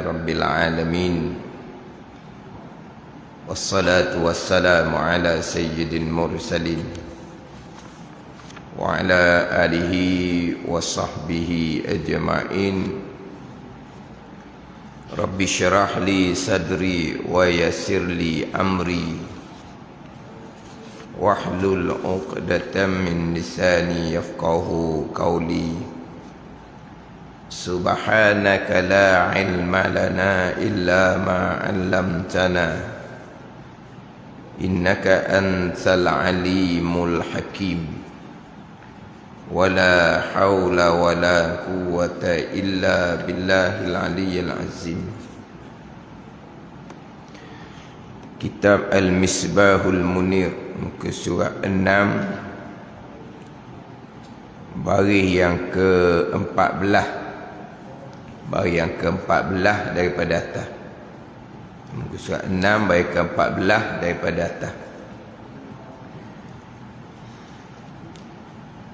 rabbil alamin. Wassalatu wassalamu ala sayyidil mursalin wa ala alihi wa sahbihi ajma'in. Rabbi syrah li sadri wa yassir li amri wahlul 'uqdatam min lisani yafqahu qawli. Subhanaka la ilma lana illa ma 'allamtana innaka antal alimul hakim. Wala haula wala quwwata illa billahil aliyyil azim. Kitab Al-Misbahul Munir, muka surat 6, baris yang ke-14. Baris yang ke-14 daripada atas. Muka surat 6 baris ke-14 daripada atas.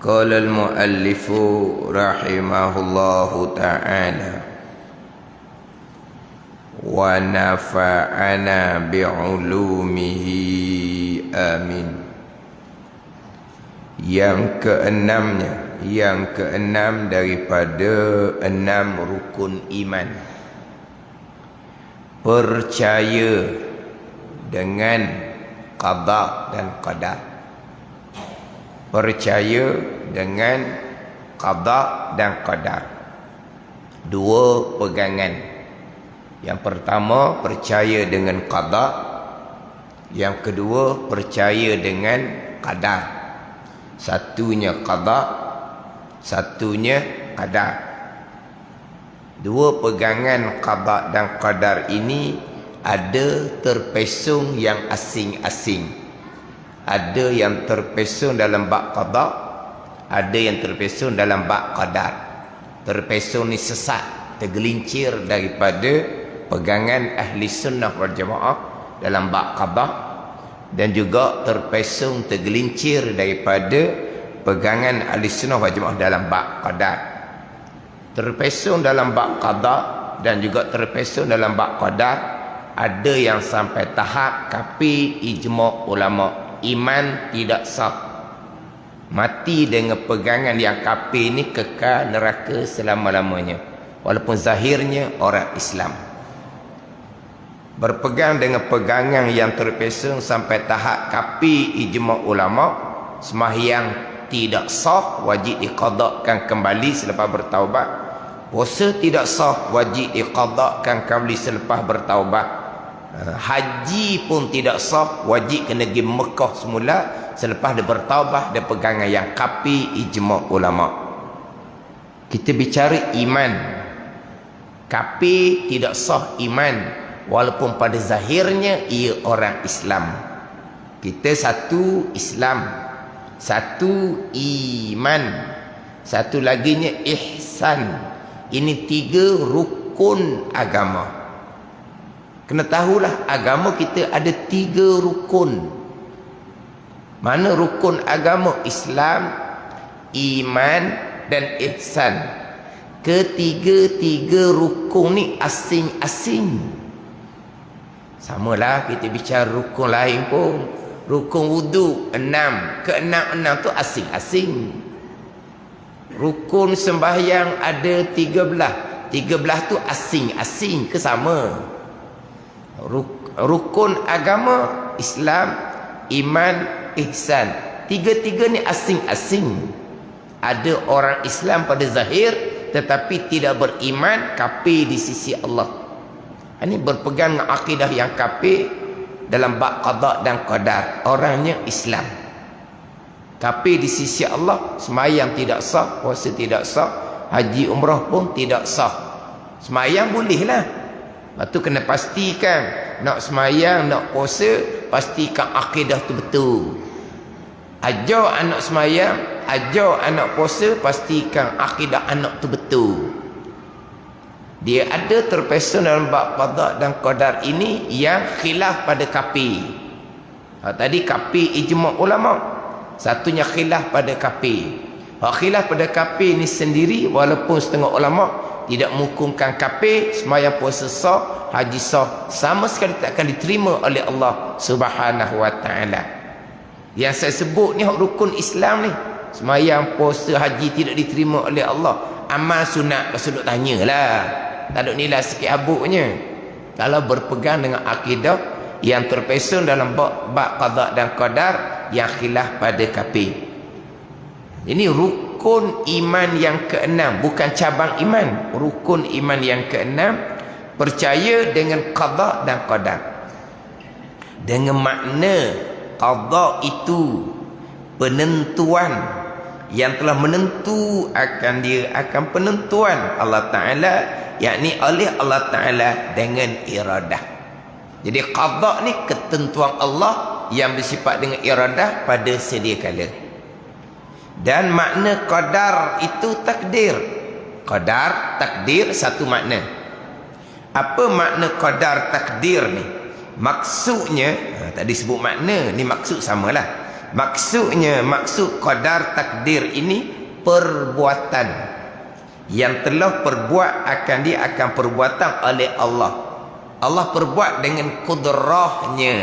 Qala al-muallifu rahimahullahu ta'ala wa nafa'ana bi'ulumihi amin. Yang keenam daripada 6 rukun iman. Percaya dengan qada dan qadar. Percaya dengan qada dan qadar. 2 pegangan. Yang pertama, percaya dengan qada. Yang kedua, percaya dengan qadar. Satunya qada, satunya qadar. 2 pegangan qada dan qadar ini ada terpesong yang asing-asing. Ada yang terpesong dalam bab qada, ada yang terpesong dalam bab qadar. Terpesong ni sesat, tergelincir daripada pegangan ahli sunnah wal jamaah dalam bab qada, dan juga terpesong tergelincir daripada pegangan ahli sunnah wal jamaah dalam bab qadar. Terpesong dalam bab qada dan juga terpesong dalam bab qadar, ada yang sampai tahap kafir ijma' ulama. Iman tidak sah. Mati dengan pegangan yang kafir ni kekal neraka selama-lamanya, walaupun zahirnya orang Islam. Berpegang dengan pegangan yang terpesong sampai tahap kafir ijma' ulama, sembahyang tidak sah, wajib diqadakan kembali selepas bertaubat. Puasa tidak sah, wajib diqadakan kembali selepas bertaubat. Haji pun tidak sah, wajib kena pergi Mekah semula selepas dia bertaubat dan pegangan yang kafir ijma' ulama. Kita bicara iman. Kafir tidak sah iman, walaupun pada zahirnya ia orang Islam. Kita satu Islam, satu iman, satu laginya ihsan. Ini 3 rukun agama. Kena tahulah agama kita ada 3 rukun. Mana rukun agama? Islam, iman dan ihsan. Ketiga-tiga rukun ni asing-asing. Samalah kita bicara rukun lain pun. Rukun wudu 6, ke-6 tu asing-asing. Rukun sembahyang ada 13. 13 tu asing-asing ke sama? Rukun agama Islam, iman, ihsan, 3 ni asing-asing. Ada orang Islam pada zahir tetapi tidak beriman, kafir di sisi Allah. Ini berpegang dengan akidah yang kafir dalam bab qada dan qadar. Orangnya Islam, kafir di sisi Allah. Sembahyang tidak sah, puasa tidak sah, haji umrah pun tidak sah. Sembahyang bolehlah. Lepas tu kena pastikan nak sembahyang, nak puasa, pastikan akidah tu betul. Ajar anak sembahyang, ajar anak puasa, pastikan akidah anak tu betul. Dia ada terpesong dalam bab qada dan qadar ini yang khilaf pada kafir. Tadi kafir ijma' ulama, satunya khilaf pada kafir. Hak khilaf pada kafir ni sendiri, walaupun setengah ulama tidak menghukumkan kafir sembahyang puasa sah, haji sah, sama sekali tak akan diterima oleh Allah Subhanahu wa taala. Yang saya sebut ni hak rukun Islam ni. Sembahyang puasa haji tidak diterima oleh Allah. Amal sunat Rasul tanyalah. Tak ada nilai sikit habuknya. Kalau berpegang dengan akidah yang terpesun dalam bab qada dan qadar yang khilaf pada kafir. Ini rukun iman yang keenam, bukan cabang iman. Rukun iman yang keenam, percaya dengan qada dan qadar. Dengan makna qada itu penentuan yang telah menentu akan dia, akan penentuan Allah Ta'ala, yakni oleh Allah Ta'ala dengan iradah. Jadi qada ni ketentuan Allah yang bersifat dengan iradah pada sedia kala. Dan makna qadar itu takdir. Qadar, takdir satu makna. Apa makna qadar takdir ni? Maksudnya, tadi sebut makna, ni maksud samalah. Maksudnya, maksud qadar takdir ini perbuatan yang telah perbuat akan dia akan perbuatan oleh Allah. Allah perbuat dengan kudrahnya.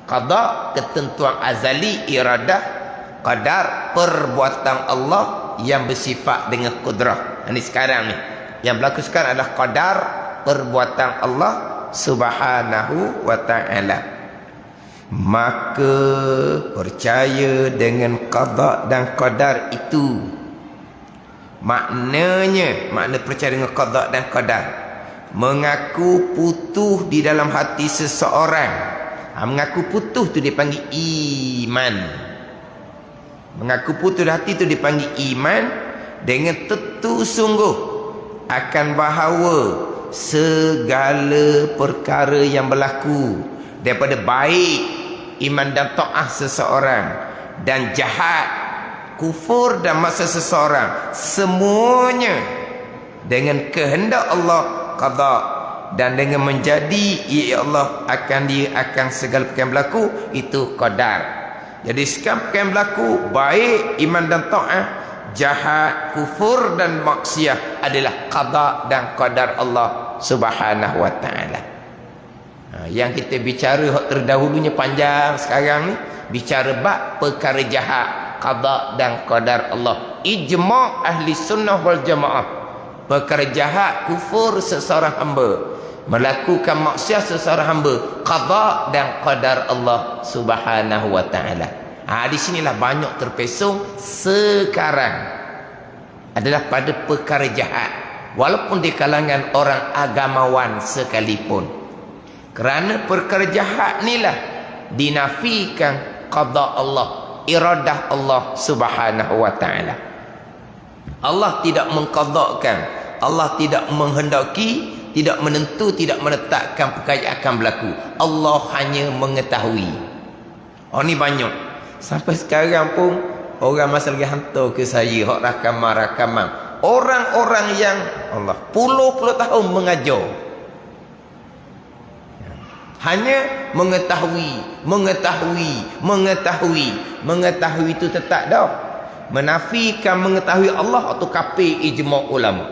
Qada ketentuan azali iradah, qadar perbuatan Allah yang bersifat dengan kudrah. Ini sekarang ni yang berlaku sekarang adalah qadar perbuatan Allah Subhanahu wa taala. Maka percaya dengan qada dan qadar itu, maknanya, makna percaya dengan qada dan qadar, mengaku putus di dalam hati seseorang. Mengaku putus tu dipanggil iman. Mengaku putus di hati tu dipanggil iman, dengan tentu sungguh akan bahawa segala perkara yang berlaku daripada baik iman dan taat seseorang, dan jahat, kufur dan masa seseorang, semuanya dengan kehendak Allah qada, dan dengan menjadi ya Allah akan dia akan segala perkara yang berlaku itu qadar. Jadi segala perkara yang berlaku baik iman dan taat, jahat, kufur dan maksiat adalah qada dan qadar Allah Subhanahu wa taala. Yang kita bicara terdahulunya panjang, sekarang ni bicara bab perkara jahat, qada dan qadar Allah. Ijma' ahli sunnah wal jamaah, perkara jahat, kufur seseorang hamba, melakukan maksiat seseorang hamba, qada dan qadar Allah Subhanahu wa taala. Di sinilah banyak terpesong sekarang adalah pada perkara jahat, walaupun di kalangan orang agamawan sekalipun. Kerana perkara jahat inilah dinafikan qada Allah, iradah Allah Subhanahu wa taala. Allah tidak mengqadakkan, Allah tidak menghendaki, tidak menentu, tidak menetapkan perkara yang akan berlaku. Allah hanya mengetahui. Ini banyak. Sampai sekarang pun orang masih lagi hantar ke saya hak rakaman-rakaman. Orang-orang yang Allah puluh-puluh tahun mengajar, hanya mengetahui itu tetap dah. Menafikan mengetahui Allah atau kafir ijma' ulama.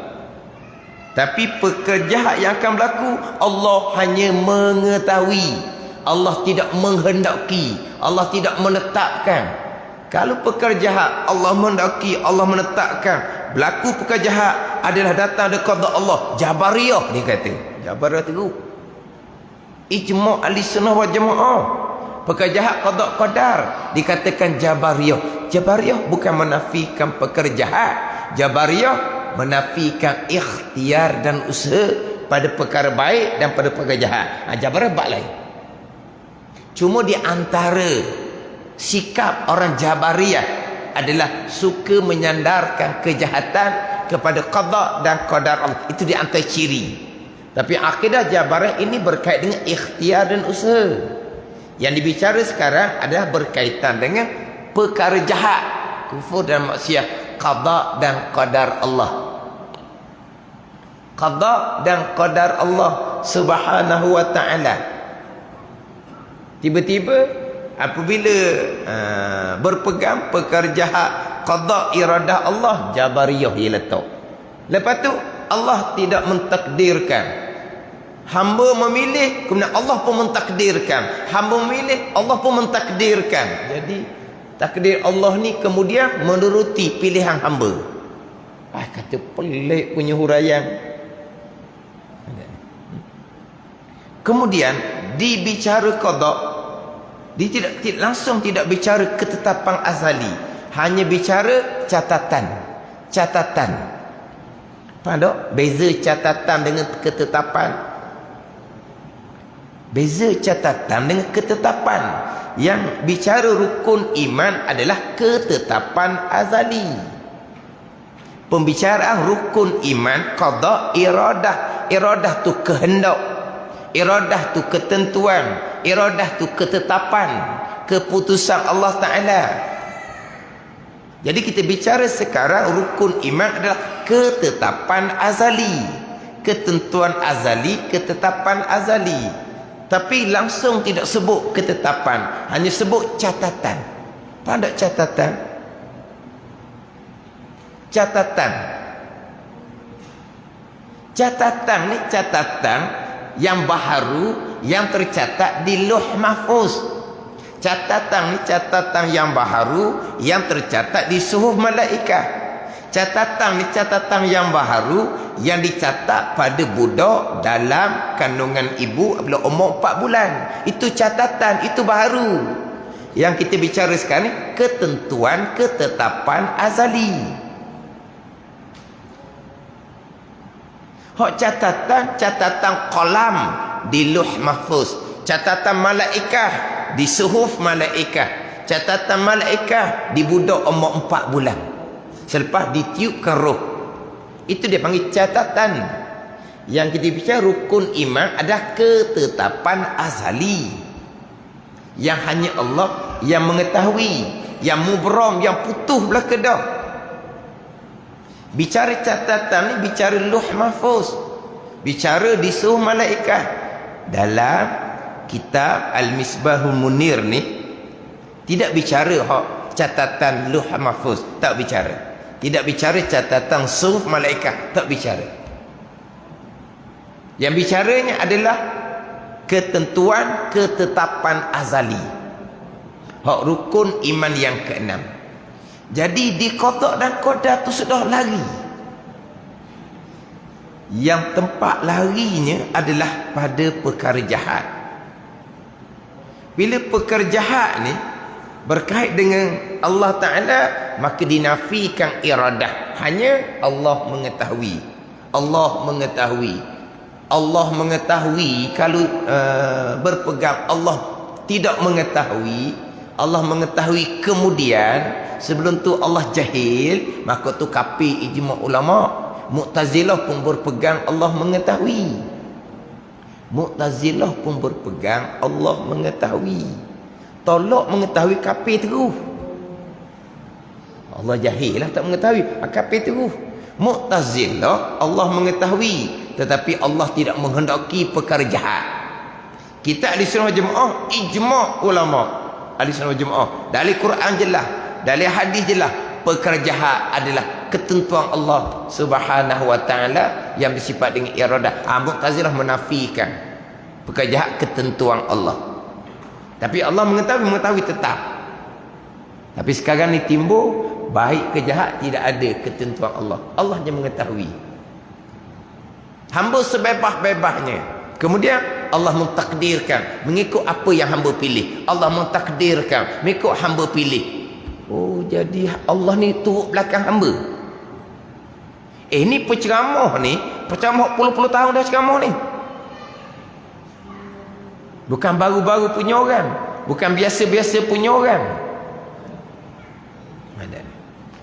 Tapi pekerjaan yang akan berlaku Allah hanya mengetahui. Allah tidak menghendaki, Allah tidak menetapkan. Kalau perkara jahat Allah menghendaki, Allah menetapkan, berlaku perkara jahat adalah datang dari qada Allah. Jabariyah dia kata. Jabariyah tu ijma' ahli sunnah wal jamaah. Perkara jahat qada qadar dikatakan jabariyah. Jabariyah bukan menafikan perkara jahat. Jabariyah menafikan ikhtiar dan usaha pada perkara baik dan pada perkara jahat. Jabariyah bab lain. Cuma di antara sikap orang Jabariyah adalah suka menyandarkan kejahatan kepada qada dan qadar Allah. Itu di antara ciri. Tapi akidah Jabariyah ini berkait dengan ikhtiar dan usaha. Yang dibicara sekarang adalah berkaitan dengan perkara jahat, kufur dan maksiat, qada dan qadar Allah. Qada dan qadar Allah Subhanahu wa taala. Tiba-tiba apabila berpegang perkara jahat qada iradah Allah, jabariyah dia letak. Lepas tu Allah tidak mentakdirkan, hamba memilih, kemudian Allah pun mentakdirkan. Hamba memilih, Allah pun mentakdirkan. Jadi takdir Allah ni kemudian menuruti pilihan hamba. Kata pelik punya huraian. Kemudian dibicara qada, dia tidak langsung tidak bicara ketetapan azali, hanya bicara catatan. Pada beza catatan dengan ketetapan. Beza catatan dengan ketetapan. Yang bicara rukun iman adalah ketetapan azali. Pembicaraan rukun iman qada iradah. Iradah tu kehendak, iradah tu ketentuan, iradah tu ketetapan, keputusan Allah Ta'ala. Jadi kita bicara sekarang rukun iman adalah ketetapan azali, ketentuan azali, ketetapan azali. Tapi langsung tidak sebut ketetapan, hanya sebut catatan. Pada catatan, catatan ni catatan yang baharu yang tercatat di Lauh Mahfuz. Catatan ni catatan yang baharu yang tercatat di suhuf malaikat. Catatan ni catatan yang baharu yang dicatat pada budak dalam kandungan ibu apabila umur 4 bulan. Itu catatan, itu baharu. Yang kita bicara sekarang ni ketentuan ketetapan azali. Hak catatan qalam di Lauh Mahfuz, catatan malaikah di suhuf malaikah, catatan malaikah di budak umur 4 bulan selepas ditiupkan roh. Itu dia panggil catatan. Yang kita bicara rukun iman adalah ketetapan azali yang hanya Allah yang mengetahui, yang mubram, yang putus belah kedah. Bicara catatan ni bicara Lauh Mahfuz, bicara di suhuf malaikah. Dalam kitab Al-Misbahul Munir ni tidak bicara hak catatan Lauh Mahfuz, tak bicara. Tidak bicara catatan suhuf malaikah, tak bicara. Yang bicaranya adalah ketentuan ketetapan azali, hak rukun iman yang keenam. Jadi di qada dan qadar tu sudah lari. Yang tempat larinya adalah pada perkara jahat. Bila perkara jahat ni berkait dengan Allah Ta'ala, maka dinafikan iradah. Hanya Allah mengetahui. Allah mengetahui kalau berpegang. Allah tidak mengetahui. Allah mengetahui kemudian, sebelum tu Allah jahil, maka tu kafir ijma' ulama'. Mu'tazilah pun berpegang Allah mengetahui. Mu'tazilah pun berpegang Allah mengetahui. Tolak mengetahui, kafir terus. Allah jahil lah, tak mengetahui, kafir terus. Mu'tazilah Allah mengetahui, tetapi Allah tidak menghendaki perkara jahat. Kita ahli sunnah jemaah, ijma' ulama' ahli sunnah jemaah, dari Quran jelas, dari hadis jelas, perkara jahat adalah ketentuan Allah Subhanahu wa ta'ala yang bersifat dengan iradah. Mu'tazilah menafikan perkara jahat ketentuan Allah. Tapi Allah mengetahui tetap. Tapi sekarang ni timbul baik ke jahat tidak ada ketentuan Allah. Allah hanya mengetahui. Hamba sebebas-bebasnya. Kemudian Allah mentakdirkan mengikut apa yang hamba pilih. Allah mentakdirkan mengikut hamba pilih. Oh, jadi Allah ni turut belakang hamba. Ni penceramah ni, penceramah puluh-puluh tahun dah ceramah ni. Bukan baru-baru punya orang, bukan biasa-biasa punya orang.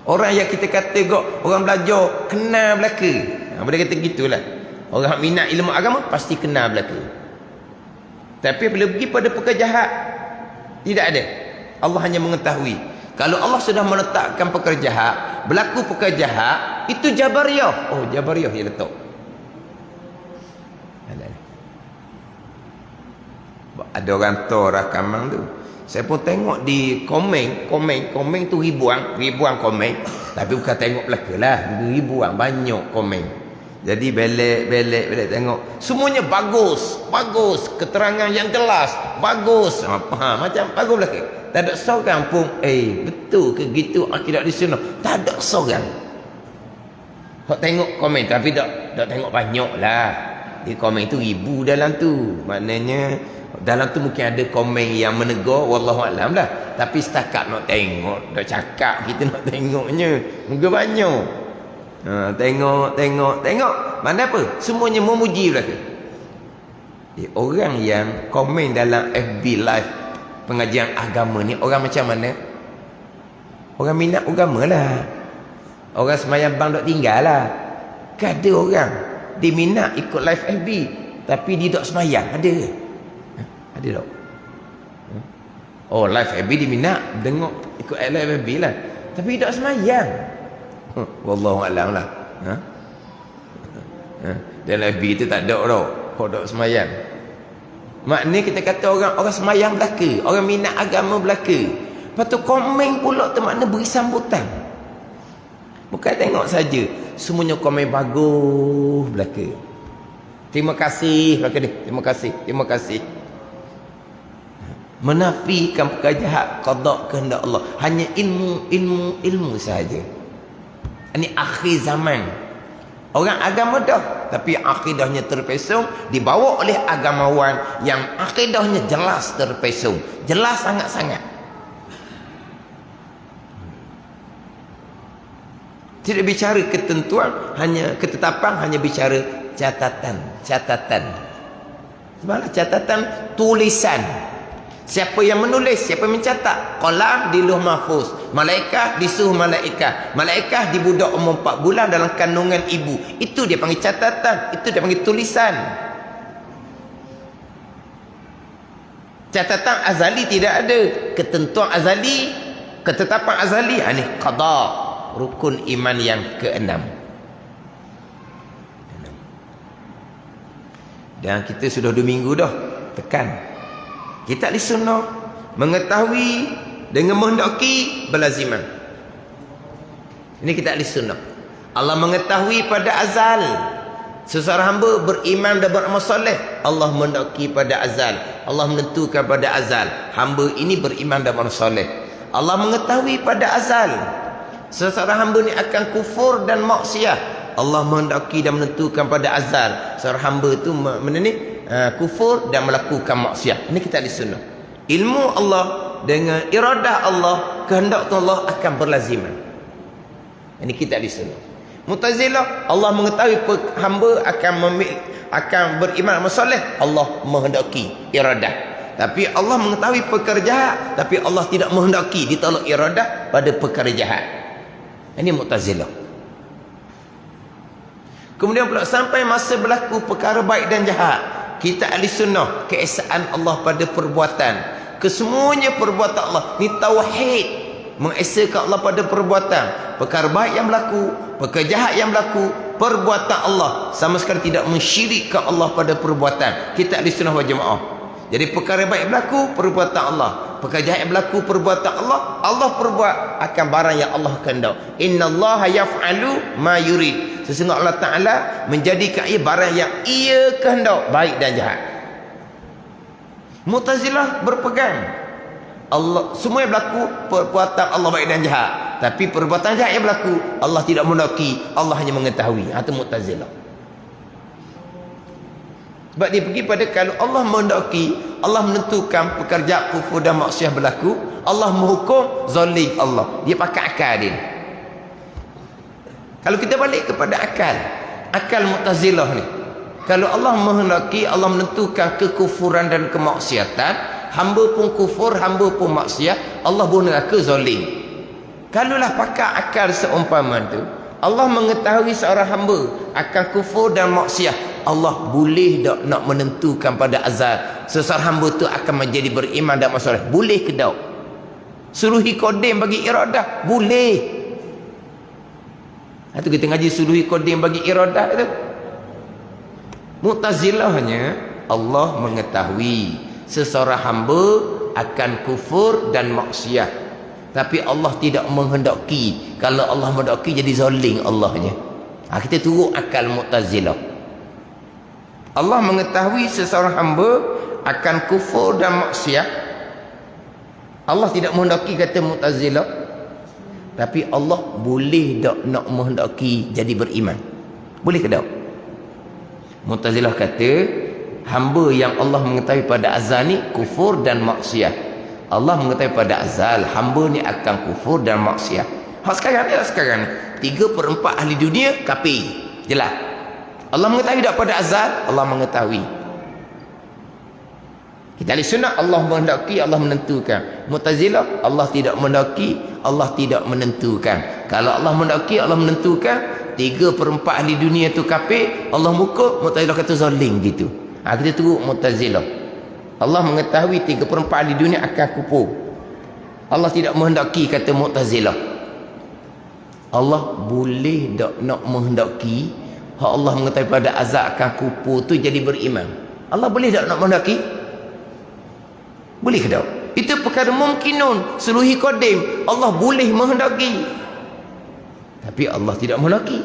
Orang yang kita kata orang belajar kenal belaka. Boleh kata gitulah. Orang minat ilmu agama pasti kenal belaka. Tapi bila pergi pada perkara jahat, tidak ada. Allah hanya mengetahui. Kalau Allah sudah menetapkan perkara jahat, berlaku perkara jahat, itu jabariyah. Oh, jabariyah dia letak. Ada orang tu rakaman tu, Saya pun tengok di komen tu ribuan komen. Tapi bukan tengok belaka lah, ribuan banyak komen. Jadi belek tengok. Semuanya bagus, keterangan yang jelas, bagus. Macam bagus belaka. Tak ada seorang pun, betul ke gitu akidah di sana? Tak ada seorang. Hak tengok komen tapi tak tengok banyak lah. Di komen tu ribu dalam tu. Maknanya dalam tu mungkin ada komen yang menegur, wallahualam lah. Tapi setakat nak tengok, nak cakap kita nak tengoknya, mungkin banyak. Tengok. Mana apa? Semuanya memuji belaka. Orang yang komen dalam FB live pengajian agama ni, orang macam mana? Orang minat agama lah. Orang semayang bang dok tinggal lah. Ada orang dia minat ikut live FB tapi dia dok semayang, ada ke? Ada tak? Oh, live FB dia minat tengok ikut live FB lah tapi tak semayang. Wallahualam lah. Dan FB tu tak ada tau kau tak semayang. Maknanya kita kata orang semayang belaka, orang minat agama belaka. Lepas tu komen pula tu makna beri sambutan. Bukan tengok saja, semuanya komen bagus belaka. Terima kasih belaka dia. Terima kasih. Menafikan perkara jahat, qada kehendak Allah. Hanya ilmu sahaja. Ini akhir zaman. Orang agama dah, tapi akidahnya terpesong, dibawa oleh agamawan yang akidahnya jelas terpesong, jelas sangat-sangat. Tidak bicara ketentuan, hanya ketetapan, hanya bicara catatan. Sebenarnya catatan tulisan. Siapa yang menulis, siapa yang mencatat? Qalam di Lauh Mahfuz, malaikat di suhu malaikat, malaikat di budak umur 4 bulan dalam kandungan ibu. Itu dia panggil catatan, itu dia panggil tulisan. Catatan azali tidak ada, ketentuan azali, ketetapan azali. Ini qada, rukun iman yang ke-6. Dan kita sudah 2 minggu dah tekan. Kita ahli sunnah mengetahui dengan menghendaki berlaziman. Ini kita ahli sunnah. Allah mengetahui pada azal. Seseorang hamba beriman dan beramal soleh, Allah menghendaki pada azal. Allah menentukan pada azal, hamba ini beriman dan beramal soleh. Allah mengetahui pada azal seseorang hamba ni akan kufur dan maksiat. Allah menghendaki dan menentukan pada azal seorang hamba itu kufur dan melakukan maksiat. Ini kita ahli sunnah. Ilmu Allah dengan iradah Allah, kehendak Allah akan berlaziman. Ini kita ahli sunnah. Mu'tazilah, Allah mengetahui hamba akan beriman soleh, Allah menghendaki iradah. Tapi Allah mengetahui perkara jahat, tapi Allah tidak menghendaki ditolak iradah pada perkara jahat. Ini Mu'tazilah. Kemudian pula sampai masa berlaku perkara baik dan jahat, kita ahli sunnah keesaan Allah pada perbuatan. Kesemuanya perbuatan Allah ni tauhid, mengesakan Allah pada perbuatan. Perkara baik yang berlaku, perkara jahat yang berlaku, perbuatan Allah, sama sekali tidak mensyirikkan Allah pada perbuatan. Kita ahli sunnah wal jamaah. Jadi perkara baik berlaku, perbuatan Allah. Perkara jahat yang berlaku, perbuatan Allah. Allah perbuat akan barang yang Allah kehendak. Innallaha yaf'alu ma yurid. Sesungguhnya Allah Ta'ala menjadikan ia barang yang ia kehendak, baik dan jahat. Mu'tazilah berpegang Allah, semua yang berlaku perbuatan Allah baik dan jahat, tapi perbuatan jahat yang berlaku Allah tidak menghendaki, Allah hanya mengetahui. Itu Mu'tazilah. Sebab dia pergi pada kalau Allah menghendaki, Allah menentukan pekerjaan kufur dan maksiat berlaku, Allah menghukum zalim Allah. Dia pakai akal dia. Kalau kita balik kepada akal Mu'tazilah ni, kalau Allah menghendaki, Allah menentukan kekufuran dan kemaksiatan, hamba pun kufur, hamba pun maksiat, Allah pun neraka zalim. Kalaulah pakai akal seumpama tu, Allah mengetahui seorang hamba akan kufur dan maksiat, Allah boleh tak nak menentukan pada azal seseorang hamba tu akan menjadi beriman dan masalah? Boleh ke tak? Suluhi kodim bagi iradah? Boleh. Itu kita ngaji suluhi kodim bagi iradah itu. Mu'tazilahnya Allah mengetahui seseorang hamba akan kufur dan maksiat. Tapi Allah tidak menghendaki. Kalau Allah menghendaki jadi zalim Allahnya. Kita turut akal Mu'tazilah. Allah mengetahui seseorang hamba akan kufur dan maksiat. Allah tidak menghendaki, kata Mu'tazilah. Tapi Allah boleh tak nak menghendaki jadi beriman? Boleh ke tak? Mu'tazilah kata hamba yang Allah mengetahui pada azal ni kufur dan maksiat. Allah mengetahui pada azal hamba ni akan kufur dan maksiat. Sekarang ni 3/4 ahli dunia kafir. Jelas. Allah mengetahui tak pada azal? Allah mengetahui. Kita ahli sunnah, Allah menghendaki, Allah menentukan. Mu'tazilah, Allah tidak menghendaki, Allah tidak menentukan. Kalau Allah menghendaki, Allah menentukan, 3/4 ahli dunia tu kafir, Allah muka, Mu'tazilah kata zalim gitu. Kita turut Mu'tazilah. Allah mengetahui 3/4 ahli dunia akan kufur. Allah tidak menghendaki, kata Mu'tazilah. Allah boleh tak nak menghendaki, Allah mengetahui pada azab akan kufur tu jadi beriman? Allah boleh tak nak menghendaki? Boleh ke tak? Itu perkara mungkinun seluhi qadim. Allah boleh menghendaki, tapi Allah tidak menghendaki.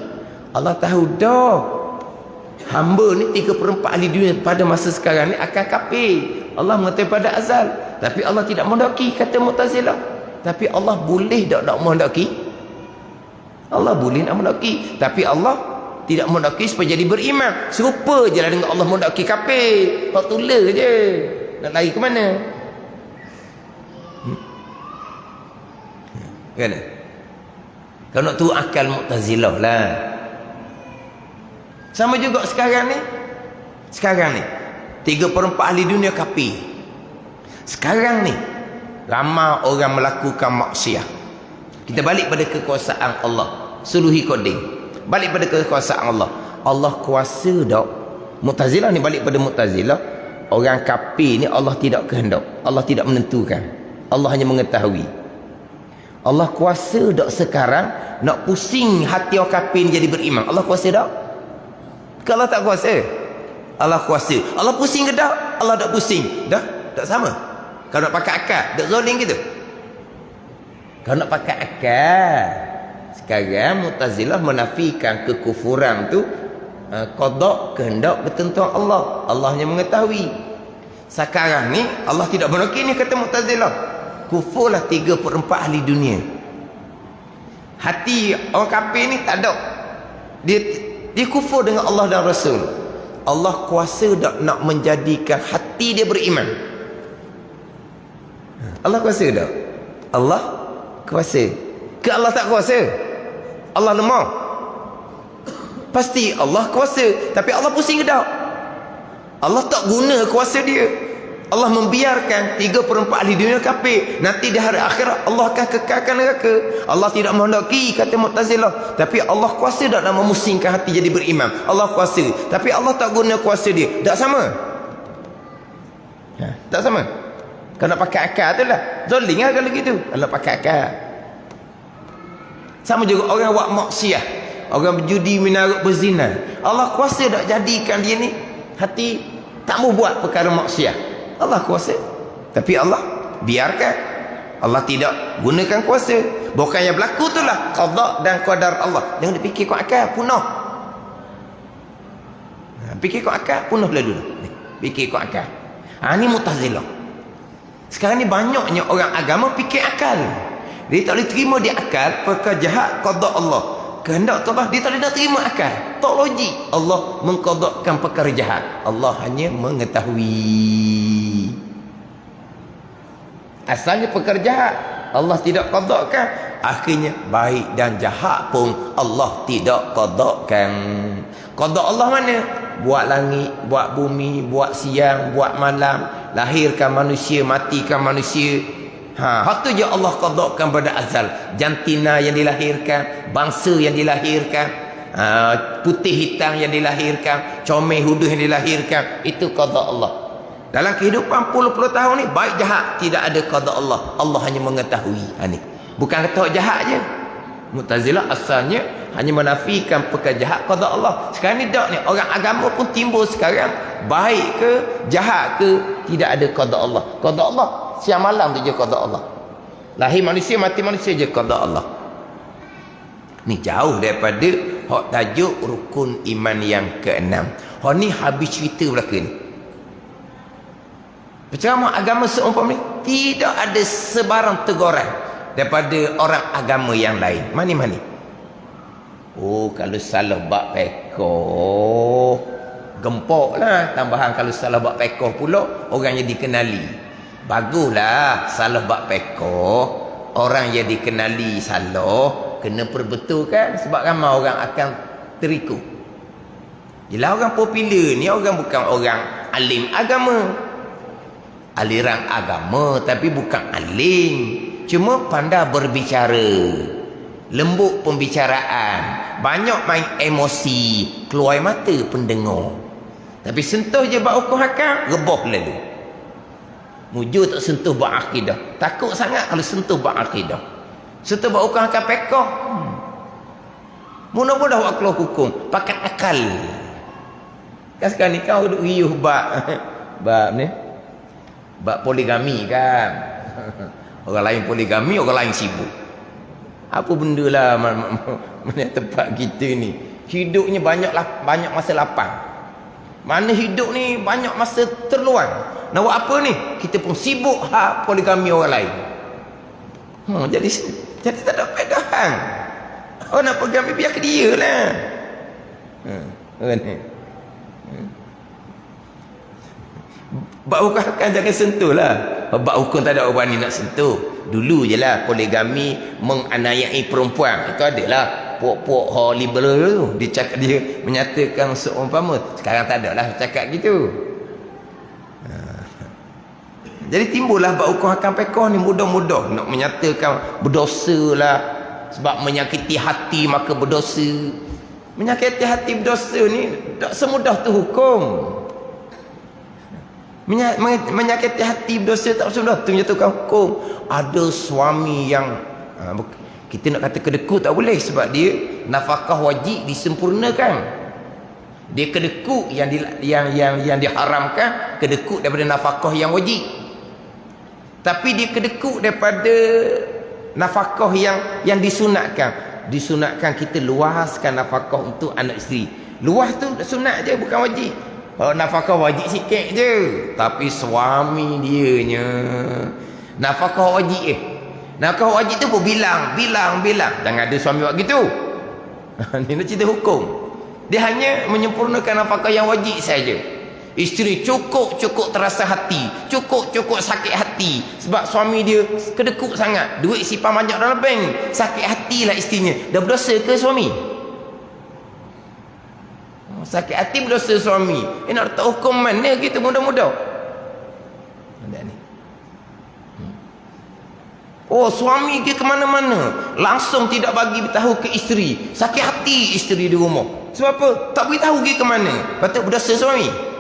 Allah tahu dah hamba ni 3/4 ahli dunia pada masa sekarang ni akan kafir. Allah mengetahui pada azal, tapi Allah tidak menghendaki, kata Mu'tazilah. Tapi Allah boleh tak nak menghendaki? Allah boleh nak menghendaki, tapi Allah tidak menghendaki supaya jadi beriman. Serupa je lah dengan Allah menghendaki kafir. Hak tular je. Nak lari ke mana? Kan? Kau nak turut akal Mu'tazilah lah. Sama juga sekarang ni. Sekarang ni 3/4 ahli dunia kafir. Sekarang ni ramai orang melakukan maksiat. Kita balik pada kekuasaan Allah seluhi qadim. Balik pada kekuasaan Allah. Allah kuasa tak? Mu'tazilah ni balik pada Mu'tazilah. Orang kafir ni Allah tidak kehendak, Allah tidak menentukan, Allah hanya mengetahui. Allah kuasa tak sekarang nak pusing hati orang kafir ni jadi beriman? Allah kuasa tak? Kalau tak kuasa, Allah kuasa. Allah pusing ke tak? Allah tak pusing. Dah? Tak sama. Kalau nak pakai akal, tak zalim gitu. Kalau nak pakai akal, sekarang Mu'tazilah menafikan kekufuran tu qada, kehendak, ketentuan Allah. Allah hanya mengetahui. Sekarang ni Allah tidak menghendaki ni, kata Mu'tazilah. Kufurlah 3/4 ahli dunia. Hati orang kafir ni tak ada. Dia kufur dengan Allah dan Rasul. Allah kuasa tak nak menjadikan hati dia beriman? Allah kuasa tak? Allah kuasa. Ke Allah tak kuasa? Allah lemah? Pasti Allah kuasa. Tapi Allah pusing ke tak? Allah tak guna kuasa dia. Allah membiarkan 3/4 ahli dunia kafir. Nanti di hari akhirat Allah akan kekalkan neraka. Allah tidak menghendaki, kata Mu'tazilah. Tapi Allah kuasa tak nak memusingkan hati jadi beriman? Allah kuasa. Tapi Allah tak guna kuasa dia. Tak sama. Tak sama. Kalau nak pakai akal tu lah. Zalim lah kalau gitu. Kalau pakai akal. Sama juga orang buat maksiat. Orang berjudi, menaruk, berzina. Allah kuasa tak jadikan dia ni hati tak mau buat perkara maksiat? Allah kuasa. Tapi Allah biarkan. Allah tidak gunakan kuasa. Bukan yang berlaku tu lah qada dan qadar Allah. Jangan dipikir kau akal, punah. Fikir kau akal, punahlah dulu. Fikir kau akal. Ni Mu'tazilah. Sekarang ni banyaknya orang agama fikir akal. Dia tak boleh terima dia akal perkara jahat qada Allah. Kehendak Allah, dia tak boleh nak terima akal. Tak logik. Allah mengqadakan perkara jahat. Allah hanya mengetahui. Asalnya perkara jahat Allah tidak qadakan, akhirnya baik dan jahat pun Allah tidak qadakan. Qada Allah mana? Buat langit, buat bumi, buat siang, buat malam, lahirkan manusia, matikan manusia. Hak tu je Allah qadakan pada azal. Jantina yang dilahirkan, bangsa yang dilahirkan, putih hitam yang dilahirkan, comel huduh yang dilahirkan, itu qada Allah. Dalam kehidupan puluh-puluh tahun ni, baik jahat tidak ada qada Allah. Allah hanya mengetahui. Ni bukan kata jahat je. Mu'tazilah asalnya hanya menafikan perkara jahat qada Allah. Sekarang ni tak ni, orang agama pun timbul sekarang, baik ke jahat ke tidak ada qada Allah. Qada Allah Siang malam tu je qada Allah. Lahir manusia, mati manusia je qada Allah. Ni jauh daripada hak tajuk rukun iman yang keenam. Hak ni habis cerita belaka ni. Penceramah agama seumpama ni tidak ada sebarang teguran daripada orang agama yang lain. Mani-mani. Oh, kalau salah bab pekoh, gempok lah. Tambahan kalau salah bab pekoh pula, orang yang dikenali. Baguslah salah bab pekoh, orang yang dikenali salah, kena perbetulkan. Sebab ramai orang akan terikut. Yelah orang popular ni, orang bukan orang alim agama. Aliran agama tapi bukan alim, cuma pandai berbicara, lembut pembicaraan, banyak main emosi, keluar mata pendengar. Tapi sentuh je bab hukum hakam, rebah lalu. Mujur tak sentuh bab akidah. Takut sangat kalau sentuh bab akidah. Sentuh bab hukum hakam pekoh. Mudah-mudah buat keluar hukum pakai akal. Kan sekarang ni kau duk riuh bab ni, bab poligami kan. Orang lain poligami, orang lain sibuk. Apa benda lah mana tempat kita ni. Hidupnya banyak masa lapang. Mana hidup ni banyak masa terluang. Nak buat apa ni? Kita pun sibuk poligami orang lain. Jadi tak ada pedahan. Oh nak poligami biar ke dia lah. Ni. Bab hukum kan jangan sentuh lah. Bab hukum tak ada orang ni nak sentuh. Dulu je lah poligami menganiayai perempuan. Itu adalah puak-puak liberal tu. Dia menyatakan seumpama. Sekarang tak ada lah cakap gitu. Jadi timbullah bab hukum hakam pekoh ni mudah-mudah nak menyatakan berdosa lah. Sebab menyakiti hati maka berdosa. Menyakiti hati berdosa ni tak semudah tu hukum. Menyakiti hati berdosa tak semudah tu menyatakan hukum. Ada suami yang kita nak kata kedekut tak boleh sebab dia nafkah wajib disempurnakan. Dia kedekut yang diharamkan, kedekut daripada nafkah yang wajib. Tapi dia kedekut daripada nafkah yang disunatkan. Disunatkan kita luaskan nafkah untuk anak isteri. Luas tu sunat je, bukan wajib. Nafkah wajib sikit je. Tapi suami dianya nafkah wajib nafkah wajib tu pun bilang. Jangan ada suami buat gitu. Ni nak cerita hukum. Dia hanya menyempurnakan nafkah yang wajib saja. Isteri cukup terasa hati, cukup sakit hati sebab suami dia kedekut sangat, duit simpan banyak dalam bank, sakit hatilah isterinya. Dah berdosa ke suami? Sakit hati berdosa suami. Nak letak hukum mana kita mudah-mudah? Ni. Oh, suami pergi ke mana-mana, langsung tidak bagi beritahu ke isteri. Sakit hati isteri di rumah. Sebab apa? Tak beritahu pergi ke mana. Patut berdosa suami.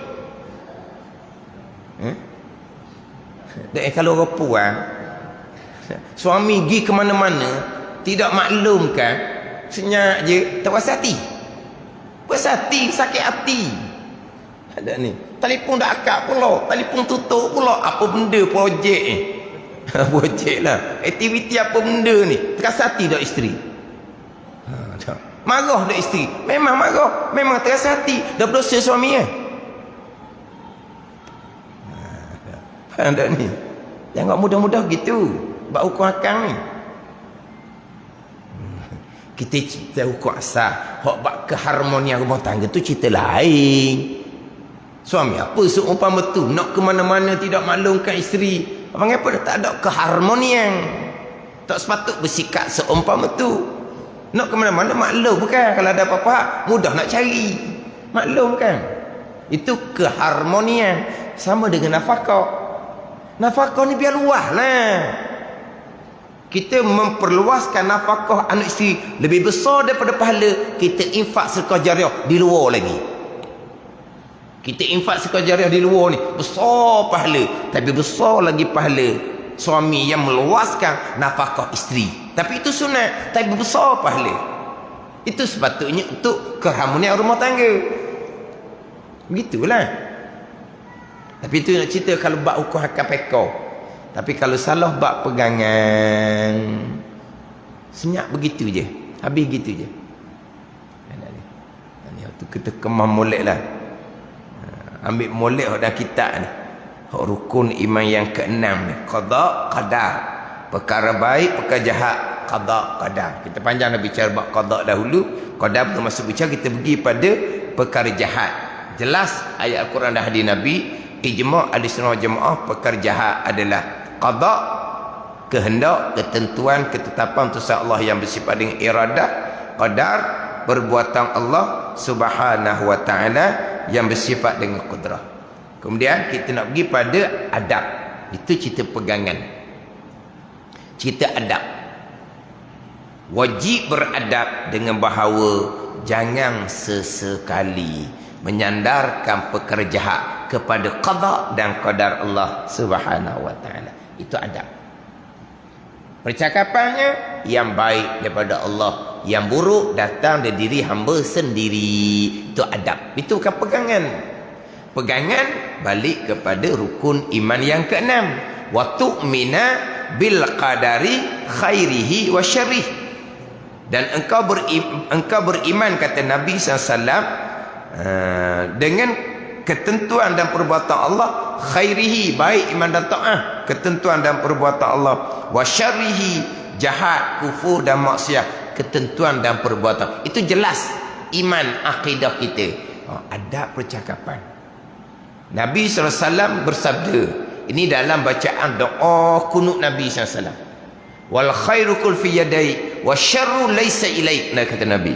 Kalau orang puan, suami pergi ke mana-mana, tidak maklumkan, senyap je, tak puas hati. Puas hati, sakit hati. Ada ni. Telefon dah akak pula, telefon tutup pula. Apa benda projek ni? Projek lah. Aktiviti apa benda ni? Terasa hati tak isteri? Marah tak isteri? Memang marah. Memang terasa hati. Dah berdosa suami ya? Faham tak ni? Jangan mudah-mudah gitu. Bab hukum hakam ni. Kita cerita hukum asal. Hak bab keharmonian rumah tangga tu cerita lain. Suami apa seumpama tu nak ke mana-mana tidak maklumkan isteri. Mengapa tak ada keharmonian? Tak sepatut bersikap seumpama tu. Nak ke mana-mana maklum bukan? Kalau ada apa-apa mudah nak cari. Maklum kan? Itu keharmonian. Sama dengan nafkah. Nafkah ni biar luas lah. Kita memperluaskan nafkah anak isteri lebih besar daripada pahala kita infak sedekah jariah di luar lagi. Kita infak sedekah jariah di luar ni besar pahala, tapi besar lagi pahala suami yang meluaskan nafkah isteri. Tapi itu sunat, tapi besar pahala. Itu sepatutnya untuk keharmonian rumah tangga. Begitulah. Tapi itu nak cerita kalau bab hukum hakam pekoh. Tapi kalau salah bab pegangan, senyap begitu je, habis gitu je. Ni tu kita kemah molek lah. Ambil molek dah kitab ni. Rukun iman yang keenam ni, qada qadar. Perkara baik, perkara jahat, qada qadar. Kita panjang dah bicara bab qada dahulu. Qadar belum masuk bicara, kita pergi pada perkara jahat. Jelas ayat Al-Quran dah hadis Nabi, ijma' ahli-sunnah jemaah, perkara jahat adalah qada, kehendak, ketentuan, ketetapan Tuhan Allah yang bersifat dengan iradah, qadar, perbuatan Allah Subhanahu wa taala yang bersifat dengan qudrah. Kemudian kita nak pergi pada adab. Itu cerita pegangan. Cerita adab. Wajib beradab dengan bahawa jangan sesekali menyandarkan perkara jahat kepada qada dan qadar Allah Subhanahu wa taala. Itu adab. Percakapannya yang baik daripada Allah, yang buruk datang dari diri hamba sendiri. Itu adab. Itu bukan pegangan. Pegangan balik kepada rukun iman yang keenam. Wa tu'mina bil qadari khairihi wa syarrih. Dan engkau beriman, kata Nabi SAW, dengan ketentuan dan perbuatan Allah, khairihi, baik iman dan taat, ketentuan dan perbuatan Allah, wa syarrihi, jahat, kufur dan maksiat, ketentuan dan perbuatan. Itu jelas iman akidah kita. Adab percakapan. Nabi SAW bersabda, ini dalam bacaan doa kunut Nabi SAW, wal khairu kul fi yadai wa syarru laysa ilaik. Kata Nabi,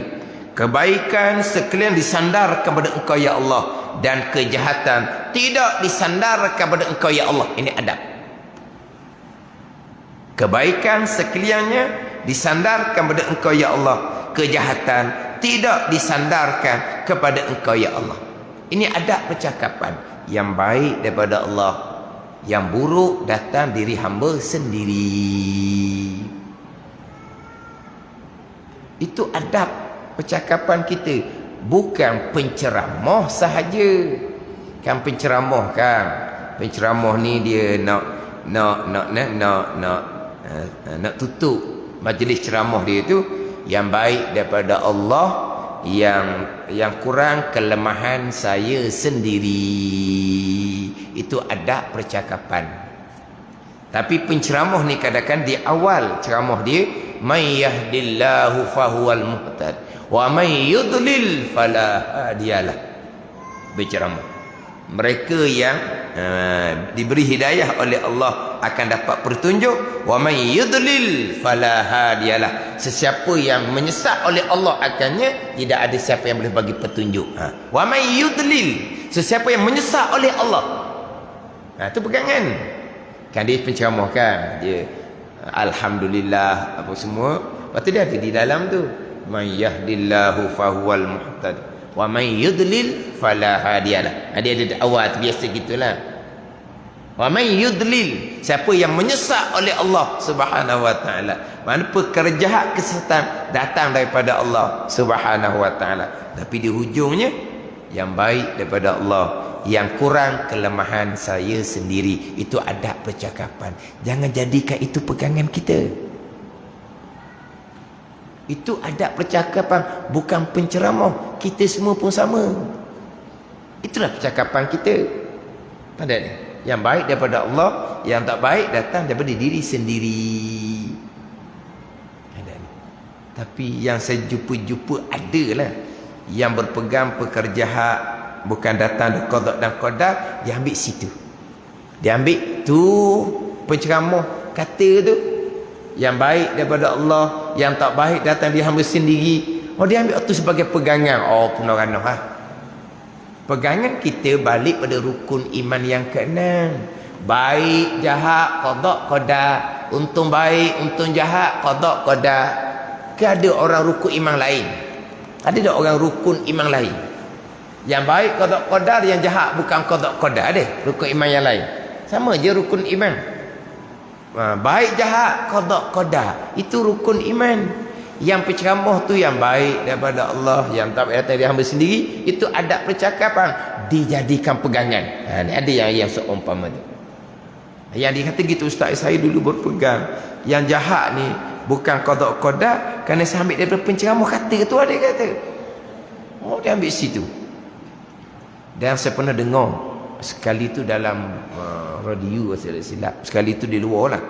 kebaikan sekalian disandarkan kepada engkau ya Allah, dan kejahatan tidak disandarkan kepada engkau ya Allah. Ini adab. Kebaikan sekaliannya disandarkan kepada engkau ya Allah, kejahatan tidak disandarkan kepada engkau ya Allah. Ini adab percakapan. Yang baik daripada Allah, yang buruk datang diri hamba sendiri. Itu adab percakapan kita. Bukan penceramah sahaja. Kan penceramah kan, penceramah ni dia nak tutup majlis ceramah dia tu, yang baik daripada Allah, yang kurang kelemahan saya sendiri. Itu adab percakapan. Tapi penceramah ni kadang-kadang di awal ceramah dia, may yahdillahu fahuwal muhtad wa may yudlil fala hadiyalah. Berceramah, mereka yang diberi hidayah oleh Allah akan dapat petunjuk. Wa may yudlil fala hadiyalah. Sesiapa yang menyesat oleh Allah akannya, tidak ada siapa yang boleh bagi petunjuk. Wa may yudlil, sesiapa yang menyesat oleh Allah. Itu pegangan. Kan dia penceramah kan, dia alhamdulillah apa semua. Lepas tu dia ada di dalam tu, may yahdillahu fahuwal muhtad wa may yudlil fala hadiyalah. Dia ada di awal tu, biasa gitulah. Wa may yudlil, siapa yang menyesat oleh Allah Subhanahu wa taala. Mana perkara jahat, kesesatan datang daripada Allah Subhanahu wa taala. Tapi di hujungnya, yang baik daripada Allah, yang kurang kelemahan saya sendiri. Itu adab percakapan. Jangan jadikan itu pegangan kita. Itu adab percakapan, bukan penceramah. Kita semua pun sama. Itulah percakapan kita. Pada ni, yang baik daripada Allah, yang tak baik datang daripada diri sendiri. Tapi yang saya jumpa-jumpa adalah yang berpegang perkara jahat, bukan datang dari qada dan qadar, dia ambil situ. Dia ambil tu penceramah kata tu, yang baik daripada Allah, yang tak baik datang dari hamba sendiri. Dia ambil tu sebagai pegangan. Penerana pegangan kita balik pada rukun iman yang keenam. Baik jahat qada qadar, untung baik untung jahat qada qadar. Ke ada orang rukun iman lain? Ada tak orang rukun iman lain? Yang baik qada qadar, yang jahat bukan qada qadar. Ada rukun iman yang lain? Sama je rukun iman. Baik jahat qada qadar, itu rukun iman. Yang penceramah tu yang baik daripada Allah, yang tak baik dari hamba sendiri, itu adab percakapan, dijadikan pegangan. Ada yang seumpama tu. Yang dia kata gitu, ustaz saya dulu berpegang yang jahat ni bukan qada qadar, kerana saya ambil daripada penceramah kata tu, ada kata. Oh, dia ambil situ. Dan saya pernah dengar sekali tu dalam radio, saya silap, sekali tu di luar lah,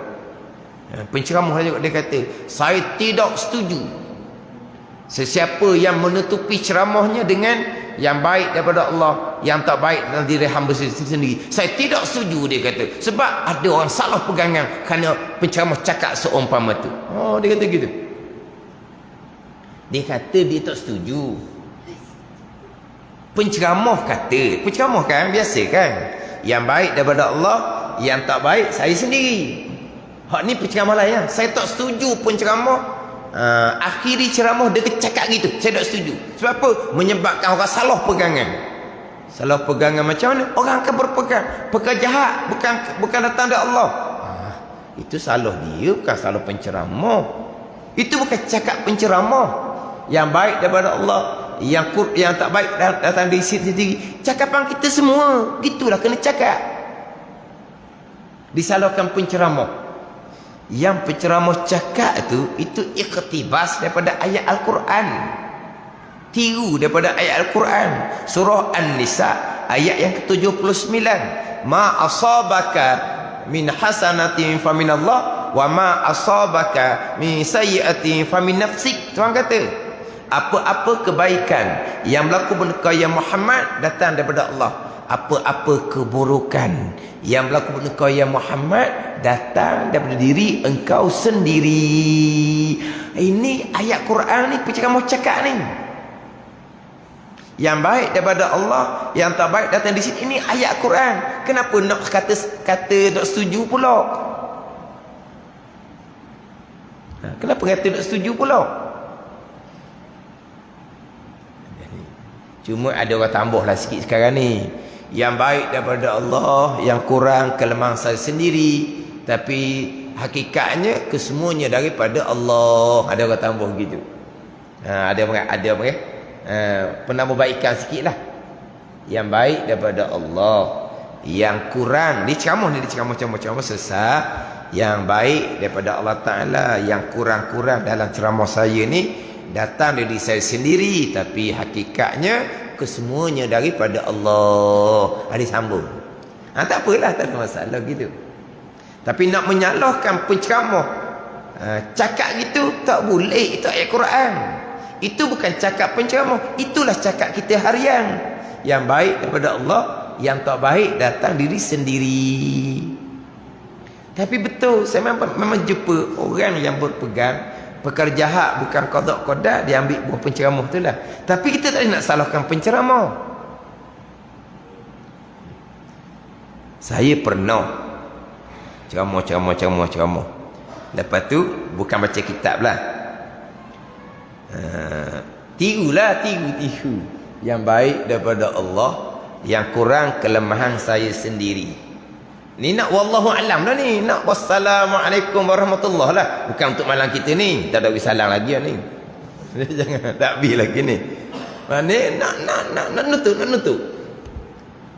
penceramah dia kata, saya tidak setuju sesiapa yang menutupi ceramahnya dengan yang baik daripada Allah, yang tak baik dalam diri hamba sendiri. Saya tidak setuju, dia kata. Sebab ada orang salah pegangan kerana penceramah cakap seumpama tu. Oh, dia kata gitu. Dia kata dia tak setuju. Penceramah kata, penceramah kan biasa kan, yang baik daripada Allah, yang tak baik saya sendiri. Hak ni penceramah lain lah. Saya tak setuju penceramah akhiri ceramah dia cakap gitu. Saya tak setuju. Sebab apa? Menyebabkan orang salah pegangan. Salah pegangan macam mana? Orang akan berpegang perkara jahat, bukan datang dari Allah. Itu salah dia, bukan salah penceramah. Itu bukan cakap penceramah. Yang baik daripada Allah, yang tak baik datang dari sendiri. Cakapan kita semua gitulah, kena cakap. Disalahkan penceramah. Yang penceramah cakap tu, itu iqtibas daripada ayat Al-Quran, tiru daripada ayat Al-Quran. Surah An-Nisa ayat yang ke-79, ma asabaka min hasanatin faminallah wa ma asabaka min sayyi'atin famin nafsik. Tuhan kata, apa-apa kebaikan yang berlaku pada ya Muhammad datang daripada Allah. Apa-apa keburukan yang berlaku pada kau ya Muhammad datang daripada diri engkau sendiri. Ini ayat Quran ni, penceramah cakap ni. Yang baik daripada Allah, yang tak baik datang di sini. Ini ayat Quran. Kenapa nak kata tak setuju pula? Kenapa kata tak setuju pula? Cuma ada orang tambahlah sikit sekarang ni. Yang baik daripada Allah, yang kurang kelemahan saya sendiri. Tapi hakikatnya kesemuanya daripada Allah. Ada orang tambah gitu. Ada penambahbaikan sikit lah. Yang baik daripada Allah, yang kurang, dia ceramah ni, dia ceramah sesat. Yang baik daripada Allah Ta'ala, yang kurang-kurang dalam ceramah saya ni datang dari saya sendiri, tapi hakikatnya kesemuanya daripada Allah. Ada sambung. Tak apalah, tak ada masalah gitu. Tapi nak menyalahkan penceramah cakap gitu, tak boleh. Itu ayat Quran. Itu bukan cakap penceramah, itulah cakap kita harian. Yang baik daripada Allah, yang tak baik datang diri sendiri. Tapi betul, saya memang jumpa orang yang berpegang perkara jahat bukan qada qadar, dia ambil buah penceramah tu lah. Tapi kita tak nak salahkan penceramah. Saya pernah ceramah. Lepas tu bukan baca kitab lah. Tiru. Yang baik daripada Allah, yang kurang kelemahan saya sendiri. Ni nak wallahu alam dah ni. Nak wassalamualaikum warahmatullahi lah. Bukan untuk malam kita ni. Tak ada salam lagi ni. Jangan tak habis lagi ni. Mana nak nutup.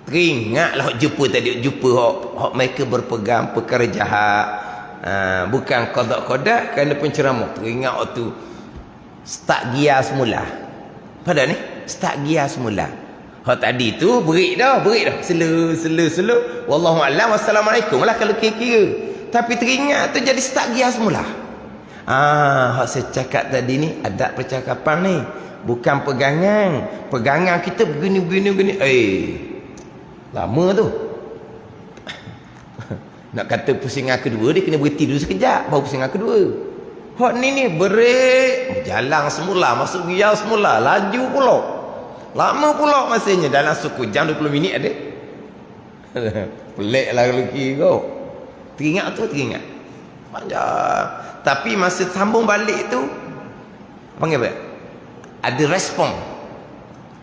Teringatlah jumpa tadi, hak mereka berpegang perkara jahat. Bukan qada qadar kerana penceramah. Teringat waktu start gear semula. Pada ni start gear semula. Hak tadi tu break dah. Slow. Wallahu a'lam, wassalamualaikum lah kalau kira-kira. Tapi teringat tu jadi start gear semula. Hak saya cakap tadi ni adab percakapan ni, bukan pegangan. Pegangan kita begini. Lama tu. Nak kata pusingan kedua, dia kena berhenti dulu sekejap baru pusingan kedua. Hak ni break, jalan semula, masuk gear semula, laju pula. Lama pula masanya, dalam suku jam 20 minit ada. Pelik lah kalau kira. Teringat. Panjang. Tapi masa sambung balik tu, panggil apa? Ada respon.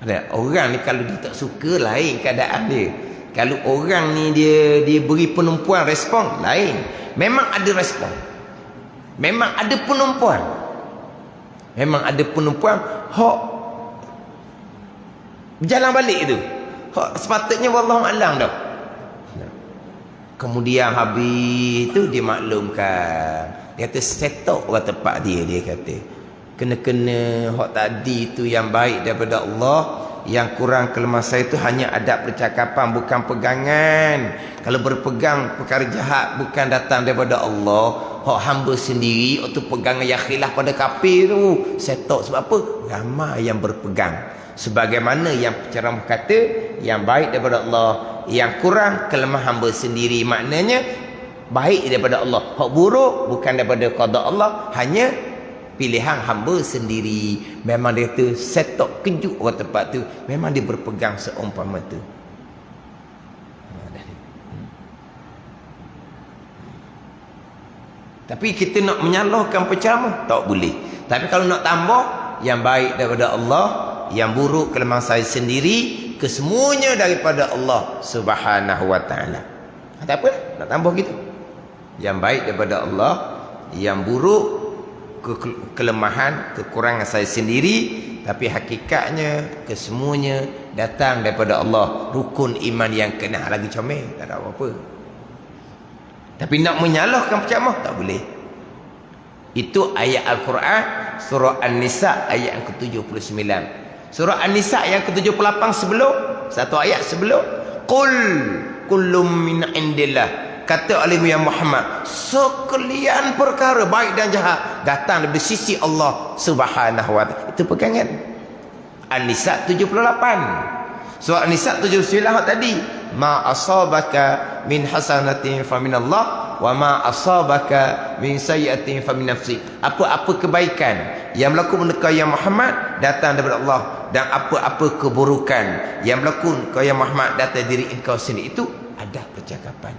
Ada orang ni kalau dia tak suka, lain keadaan dia. Kalau orang ni dia beri penumpuan, respon lain. Memang ada respon. Memang ada penumpuan. Hak berjalan balik tu, sepatutnya wallahu alam dah. Kemudian habis tu dia maklumkan. Dia kata setok orang tempat dia kata. Kena-kena hak tadi tu yang baik daripada Allah, yang kurang kelemah saya itu hanya adab percakapan, bukan pegangan. Kalau berpegang perkara jahat bukan datang daripada Allah. Hak hamba sendiri waktu pegangan yang khilaf pada kafir tu. Setok sebab apa? Ramai yang berpegang. Sebagaimana yang penceramah kata, yang baik daripada Allah, yang kurang kelemah hamba sendiri. Maknanya baik daripada Allah, hak buruk bukan daripada qada Allah, hanya pilihan hamba sendiri. Memang dia tu setok kejut orang tempat tu, memang dia berpegang seumpama tu. Tapi kita nak menyalahkan penceramah tak boleh. Tapi kalau nak tambah, yang baik daripada Allah, yang buruk kelemahan saya sendiri, kesemuanya daripada Allah Subhanahu wa taala. Tak apa, nak tambah gitu. Yang baik daripada Allah, yang buruk kelemahan, kekurangan saya sendiri, tapi hakikatnya kesemuanya datang daripada Allah. Rukun iman yang kena lagi comel, tak ada apa-apa. Tapi nak menyalahkan penceramah tak boleh. Itu ayat Al-Quran surah An-Nisa ayat yang ke-79. Surah An-Nisa yang ke-78 sebelum, satu ayat sebelum, qul kullum min indillah, kata oleh ya Muhammad, sekalian perkara baik dan jahat datang dari sisi Allah Subhanahu wa taala. Itu pegangan An-Nisa 78. Surah An-Nisa 79 tadi, ma asabaka min hasanatin faminallah wa ma asabaka min sayyi'atin famin nafsi. Apa-apa kebaikan yang berlaku pada ya Muhammad datang daripada Allah, dan apa-apa keburukan yang berlaku pada ya Muhammad datang dari engkau sendiri. Itu ada percakapan.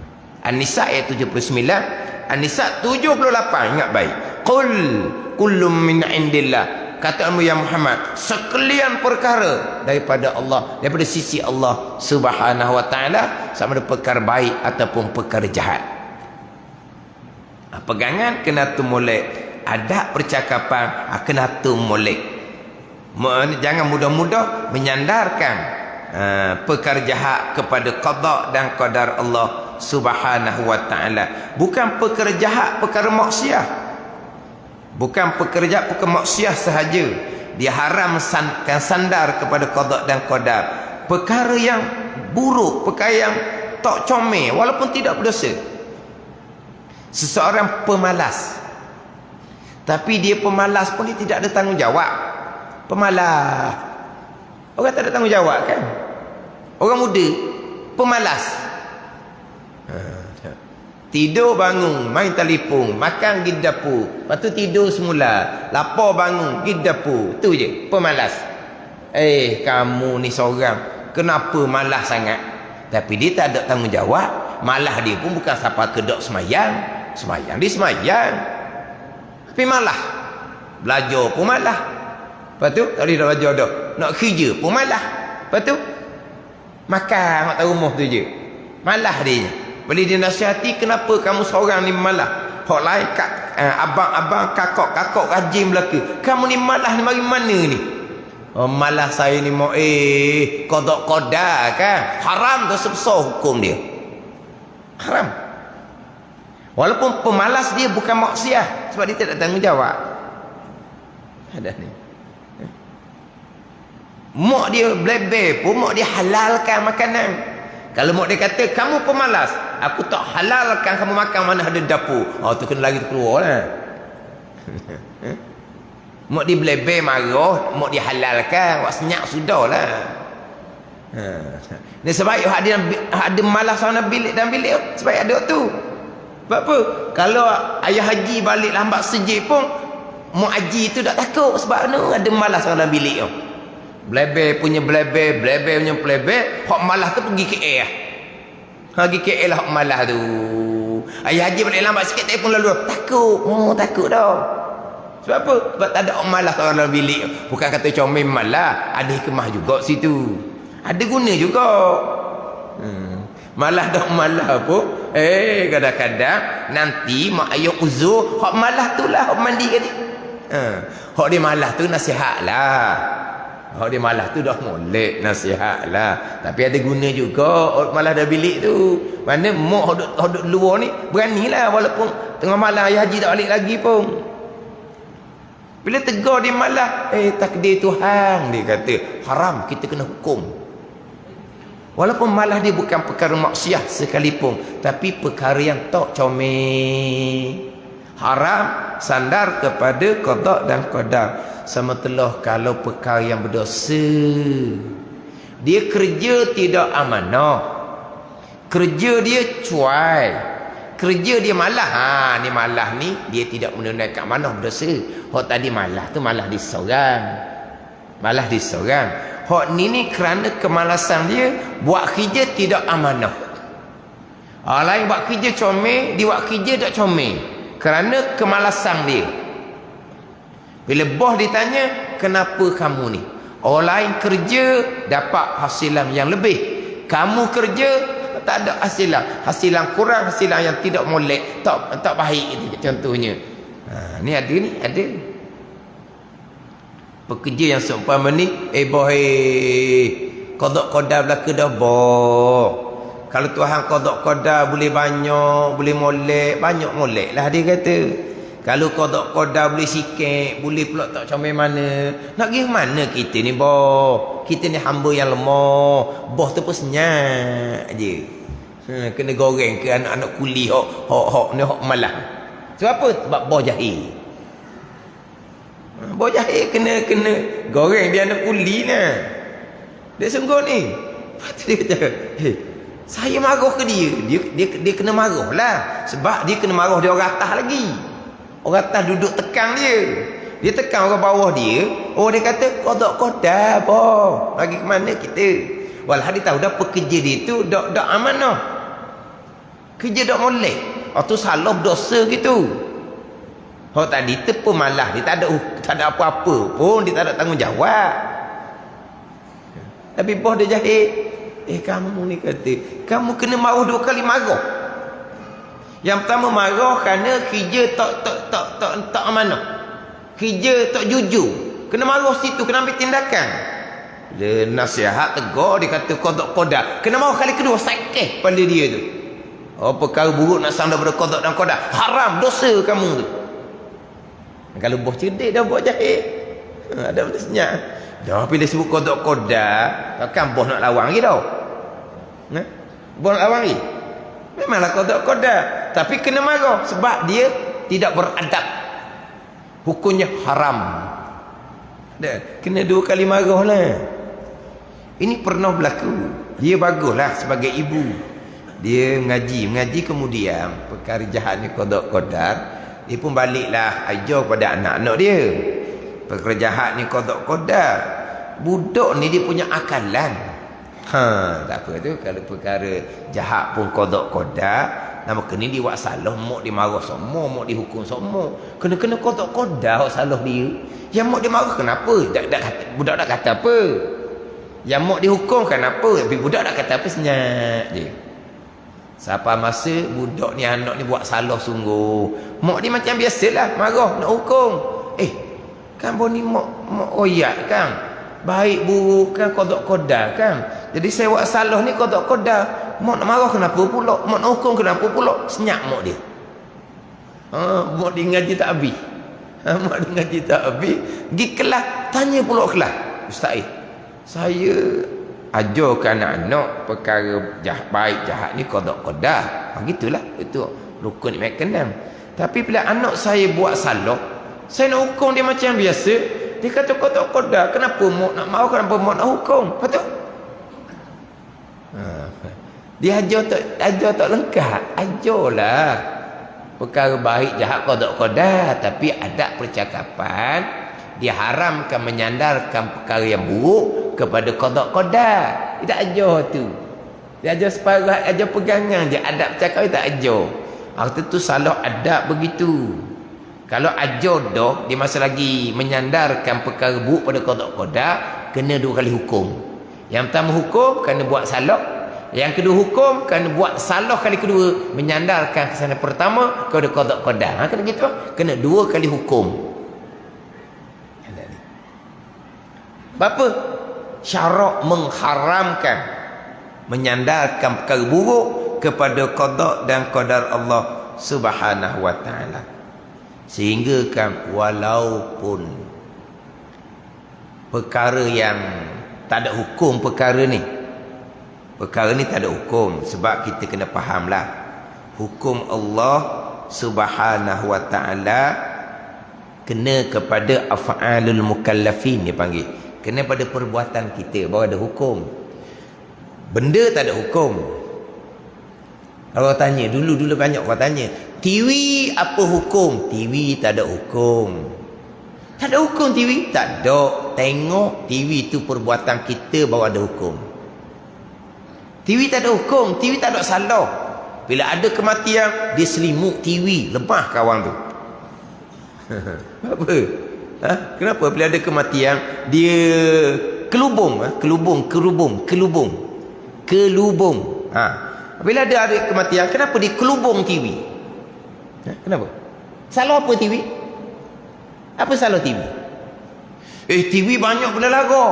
An-Nisa ayat 79, An-Nisa 78, ingat baik. Qul kullum min indillah, kata ya Muhammad, sekalian perkara daripada Allah, daripada sisi Allah Subhanahu wa taala, sama ada perkara baik ataupun perkara jahat. Pegangan kena tu molek, adab percakapan kena tu molek. Jangan mudah-mudah menyandarkan perkara jahat kepada qada dan qadar Allah Subhanahu wa taala. Bukan perkara jahat, perkara maksiat. Bukan pekerja maksiat sahaja, dia haram sandar kepada qada dan qadar. Perkara yang buruk, perkara yang tak comel walaupun tidak berdosa. Seseorang pemalas, tapi dia pemalas pun dia tidak ada tanggungjawab. Pemalas, orang tak ada tanggungjawab kan? Orang muda pemalas, tidur bangun, main telefon, makan pergi dapur, lepas tu tidur semula, lapar bangun, pergi dapur. Tu je, pemalas. Kamu ni seorang, kenapa malas sangat? Tapi dia tak ada tanggungjawab. Malah dia pun bukan siapa kedok semayang. Semayang, dia semayang, tapi malah belajar pun malah. Lepas tu, tak boleh nak belajar dah, nak kerja pun malah. Lepas tu, makan kat rumah tu je, malah dia. Bila dia nasihati, kenapa kamu seorang ni malah? Hak lain abang-abang, kakak-kakak rajin belaka. Kamu ni malah ni mari mana ni? Oh, malah saya ni mau qada kan. Haram tu sebesar hukum dia. Haram. Walaupun pemalas dia bukan maksiat, sebab dia tidak tanggungjawab. Ada ni. Mak dia blebel pun, mak dia halalkan makanan. Kalau mak dia kata, kamu pemalas, aku tak halalkan kamu makan mana ada dapur. Tu kena lari keluar lah. Mak dia blebel marah, mak dia halalkan, wak senyap sudah lah. Ni sebab ada malas sana bilik dan bilik, sebab ada tu. Sebab apa? Kalau ayah haji balik lambat sejik pun, mak haji tu tak takut. Sebab ada malas dalam bilik tu. Blebel punya blebel, blebel punya blebel. Hak malas tu pergi KL. Pergi KL lah hak malas tu. Ayah haji balik lambat sikit telefon lalu. Takut. Takut dah. Sebab apa? Sebab tak ada hak malas dalam bilik. Bukan kata comel malas. Ada hikmah juga situ. Ada guna juga. Malah dah malah pun kadang-kadang nanti mak ayah uzur, hak malah tu lah hak mandi tadi. Hak dia malah tu nasihat lah. Oh dia malas tu dah molek nasihat lah. Tapi ada guna juga malas dah bilik tu. Mana mak hodok luar ni beranilah walaupun tengah malam ayah haji tak balik lagi pun. Bila tegur dia malas, takdir Tuhan dia kata haram kita kena hukum. Walaupun malah dia bukan perkara maksiat sekalipun, tapi perkara yang tak comel. Haram sandar kepada qada dan qadar. Sama telah kalau perkara yang berdosa, dia kerja tidak amanah, kerja dia cuai, kerja dia malah. Ni malah ni dia tidak menunaikan amanah, berdosa. Hak tadi malah tu malah disorang, malah disorang. Hak ni kerana kemalasan dia buat kerja tidak amanah. Lain buat kerja comel, dia buat kerja tak comel kerana kemalasan dia. Bila bos ditanya, kenapa kamu ni? Orang lain kerja dapat hasilan yang lebih, kamu kerja tak ada hasilan, hasilan kurang, hasilan yang tidak molek, tak baik itu contohnya. Ni ada pekerja yang seumpama ni, qada qadar belaka dah boh. Kalau Tuhan qada qadar boleh banyak, boleh molek, banyak molek lah dia kata. Kalau qada qadar boleh sikit, boleh pula tak comel mana. Nak pergi mana kita ni boh? Kita ni hamba yang lemah. Boh tu pun senyap je. Kena goreng ke anak-anak kuli hok ni hok malah. Sebab apa? Sebab boh jahil. Boh jahil kena goreng dia anak kuli lah. Dia sungguh ni. Lepas tu dia kata, saya marah ke dia? Dia kena marah lah. Sebab dia kena marah dia orang atas lagi. Orang atas duduk tekang dia. Dia tekang orang bawah dia. Oh dia kata qada qadar boh. Lagi ke mana kita? Walau dia tahu dah pekerja dia tu dak amanah. Kerja dak molek. Tu salah dosa gitu. Tadi tu malah dia tak ada apa-apa pun, dia tak ada tanggungjawab. Tapi bos dia jahil. Kamu ni kata, kamu kena marah 2 kali marah. Yang pertama marah kerana kerja tak amanah. Kerja tak jujur. Kena marah situ, kena ambil tindakan. Dia nasihat tegur, dia kata qada qadar. Kena marah kali kedua, sakit pada dia tu. Perkara buruk nak sang daripada qada dan qadar. Haram, dosa kamu tu. Kalau bos cerdik dah buat jahil. Ada betul senyap. Dah bila sebut qada qadar, takkan bos nak lawan lagi dah. Bos nak lawan lagi. Memanglah qada qadar, tapi kena marah sebab dia tidak beradab. Hukumnya haram. Dah, kena 2 kali marah lah. Ini pernah berlaku. Dia baguslah sebagai ibu. Dia mengaji kemudian perkara jahat ni qada qadar. Dia pun baliklah ajar pada anak-anak dia. Perkara jahat ni qada qadar. Budak ni dia punya akalan. Tak apa tu kalau perkara jahat pun qada qadar, nama kena dia buat salah, mak dia marah semua, mak dia hukum semua. Kena qada qadar hak salah dia. Yang mak dia marah kenapa? Budak tak kata apa. Yang mak dia hukum kenapa? Tapi budak tak kata apa, senyap je. Siapa masa budak ni anak ni buat salah sungguh, mak dia macam biasalah marah nak hukum. Kan boni mak royak kan, baik buruk kan qada qadar kan. Jadi saya buat salah ni qada qadar, mak nak marah kenapa pula, mak nak hukum kenapa pula, senyap mak dia. Mak dia ngaji tak habis. Mak dia ngaji tak habis, pergi kelas tanya pula kelas, ustaz saya ajarkan anak-anak perkara baik jahat ni qada qadar. Begitulah, itu rukun iman keenam. Tapi bila anak saya buat salah, saya nak hukum dia macam biasa, dia kata qada qadar. Kenapa mak nak marah, kenapa mak nak hukum? Betul? Dia ajar tak lengkap. Ajarlah perkara baik jahat qada qadar, tapi ada percakapan dia haramkan menyandarkan perkara yang buruk kepada qada qadar. Dia tak ajar tu. Dia ajar separuh, ajar pegangan je, adab cakap dia tak ajar. Arti tu salah adab begitu. Kalau ajar dah, dia masa lagi menyandarkan perkara buruk pada qada qadar, kena 2 kali hukum. Yang pertama hukum kerana buat salah, yang kedua hukum kerana buat salah kali kedua, menyandarkan kesalahan pertama kepada qada qadar. Kena gitu, kena 2 kali hukum. Apa? Syarak mengharamkan, menyandarkan perkara buruk kepada qada dan qadar Allah Subhanahu wa taala. Sehingga kan walaupun perkara yang tak ada hukum perkara ni tak ada hukum, sebab kita kena fahamlah hukum Allah Subhanahu wa taala kena kepada af'alul mukallafin, dia panggil. Kena pada perbuatan kita baru ada hukum. Benda tak ada hukum. Kalau tanya dulu banyak orang tanya, TV apa hukum? TV tak ada hukum. Tak ada hukum TV? Tak ada. Tengok TV tu perbuatan kita baru ada hukum. TV tak ada hukum, TV tak ada salah. Bila ada kematian, dia selimut TV, lemah kawan tu. Apa? Kenapa bila ada kematian dia kelubung. Bila ada kematian, kenapa dia kelubung TV? Kenapa? Salah apa TV? Apa salah TV? TV banyak pula lagu.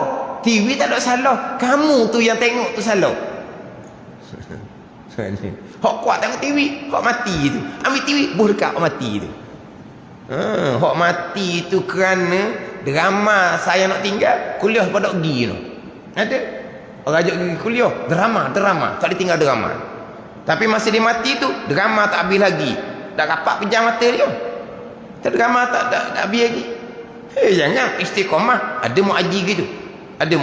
TV tak ada salah. Kamu tu yang tengok tu salah. Hak kuat tengok TV, hak mati tu ambil TV, buh dekat hak mati tu. Hak mati tu kerana drama saya nak tinggal, kuliah pada pergi tu. Ada orang ajak pergi kuliah, drama, tak ditinggal drama. Tapi masa dia mati tu, drama tak habis lagi. Dah rapat pejam mata dia. Drama tak habis lagi. Jangan istiqamah. Ada muaji gitu. Ada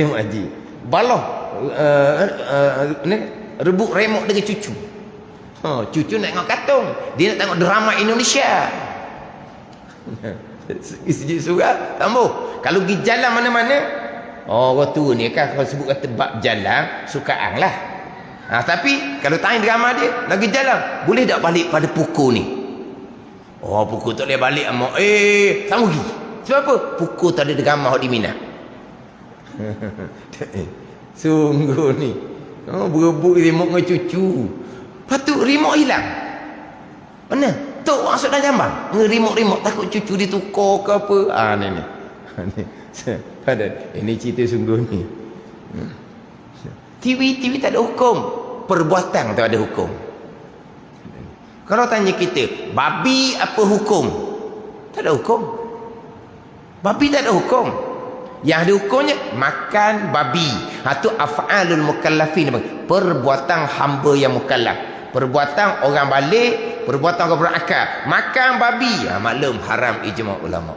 muaji. Balah rebut remote dengan cucu. Cucu nak tengok kartun, dia nak tengok drama Indonesia. Sejak surah tambah. Kalau pergi jalan mana-mana, orang tua ni kan kalau sebut kata bab jalan sukaan lah. Tapi kalau tanya drama dia nak pergi jalan, boleh tak balik pada pukul ni? Pukul tak boleh balik amak. Sama pergi. Sebab apa? Pukul tak ada drama hak di minat. Sungguh ni. Berebut remote dengan cucu. Lepas tu remote hilang. Mana? Tok masuk dalam jamban. Remote takut cucu ditukar ke apa. Ni. Ini cerita sungguh ni. TV tak ada hukum. Perbuatan tak ada hukum. Kalau tanya kita, babi apa hukum? Tak ada hukum. Babi tak ada hukum. Yang ada hukumnya makan babi. Itu af'alul mukallafin, perbuatan hamba yang mukallaf. Perbuatan orang balik, perbuatan orang berakal. Makan babi, maklum haram ijma' ulama.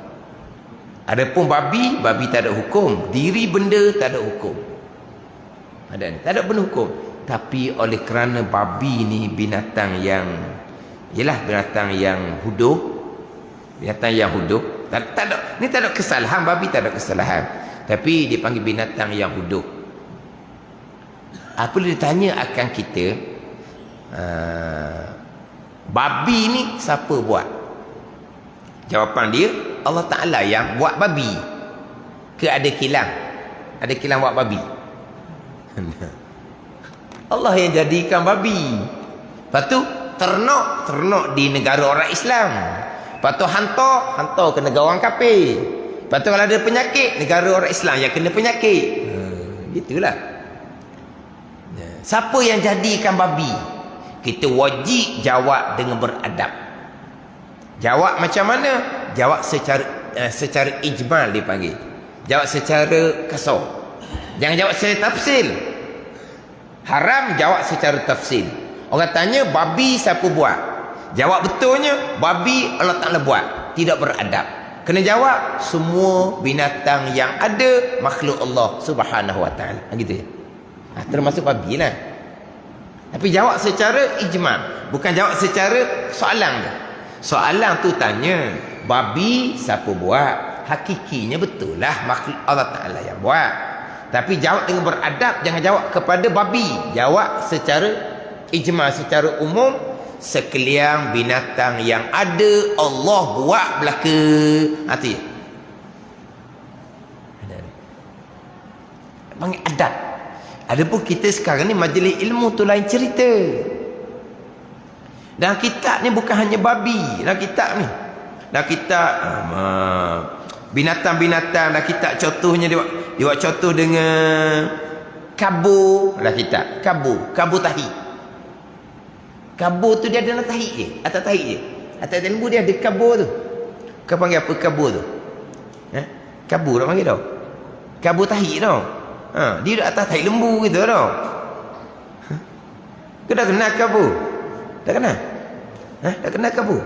Adapun babi tak ada hukum. Diri benda tak ada hukum. Tak ada benda hukum. Tapi oleh kerana babi ni binatang yang binatang yang huduh. Tak ada kesalahan. Babi tak ada kesalahan, tapi dia panggil binatang yang huduh. Apabila ditanya akan kita, babi ni siapa buat? Jawapan dia, Allah Ta'ala yang buat babi. Ke ada kilang buat babi? Allah yang jadikan babi. Lepas tu ternak di negara orang Islam. Lepas tu hantar ke negara orang kafir. Lepas tu kalau ada penyakit, negara orang Islam yang kena penyakit. Gitulah. Siapa yang jadikan babi? Kita wajib jawab dengan beradab. Jawab macam mana? Jawab secara ijmal dipanggil. Jawab secara kasar. Jangan jawab secara tafsil. Haram jawab secara tafsil. Orang tanya babi siapa buat? Jawab betulnya babi Allah Ta'ala buat. Tidak beradab. Kena jawab semua binatang yang ada makhluk Allah Subhanahu wa Ta'ala. Gitu ya. Termasuk babi lah. Tapi jawab secara ijmal, bukan jawab secara soalan je. Soalan tu tanya babi siapa buat? Hakikinya betul lah makhluk Allah Ta'ala yang buat. Tapi jawab dengan beradab. Jangan jawab kepada babi. Jawab secara ijmal, secara umum. Sekalian binatang yang ada Allah buat belaka. Hati panggil adab. Adapun kita sekarang ni majlis ilmu tu lain cerita. Dan kitab ni bukan hanya babi. Dalam kitab binatang-binatang dah kita contohnya dia buat contoh dengan kabur lah kita. Kabur tahi. Kabur tu dia ada tahi je, atas tahi je. Atas lembu dia ada kabur tu. Kau panggil apa kabur tu? Kabur tak panggil tau. Kabur tahi tau. Dia duduk atas tahi lembu gitu tau. Kau dah kenal kabur? Dah kenal? Dah kenal kabur?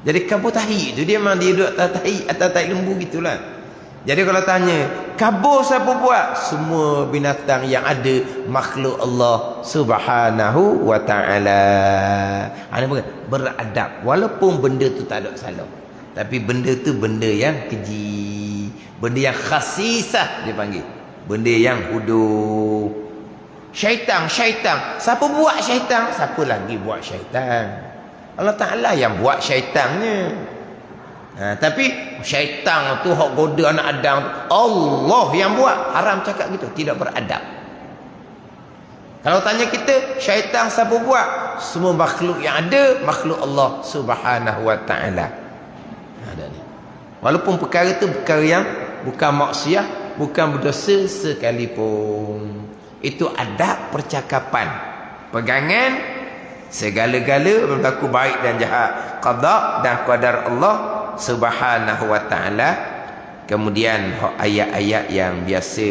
Jadi kabur tahi tu dia memang dia duduk atas tahi lembu gitulah. Jadi kalau tanya, kabur siapa buat? Semua binatang yang ada makhluk Allah Subhanahu wa ta'ala. Beradab. Walaupun benda tu tak ada salah. Tapi benda tu benda yang keji. Benda yang khasisah dia panggil. Benda yang huduh. Syaitan. Siapa buat syaitan? Siapa lagi buat syaitan? Allah Ta'ala yang buat syaitannya. Tapi syaitan tu hak goda anak Adam, Allah yang buat. Haram cakap gitu, tidak beradab. Kalau tanya kita, syaitan siapa buat? Semua makhluk yang ada, makhluk Allah Subhanahu wa ta'ala. Ada ni. Walaupun perkara tu perkara yang bukan maksiat, bukan berdosa sekalipun. Itu adab percakapan. Pegangan segala-gala berlaku baik dan jahat, qada dan qadar Allah Subhanahu wa ta'ala. Kemudian ayat-ayat yang biasa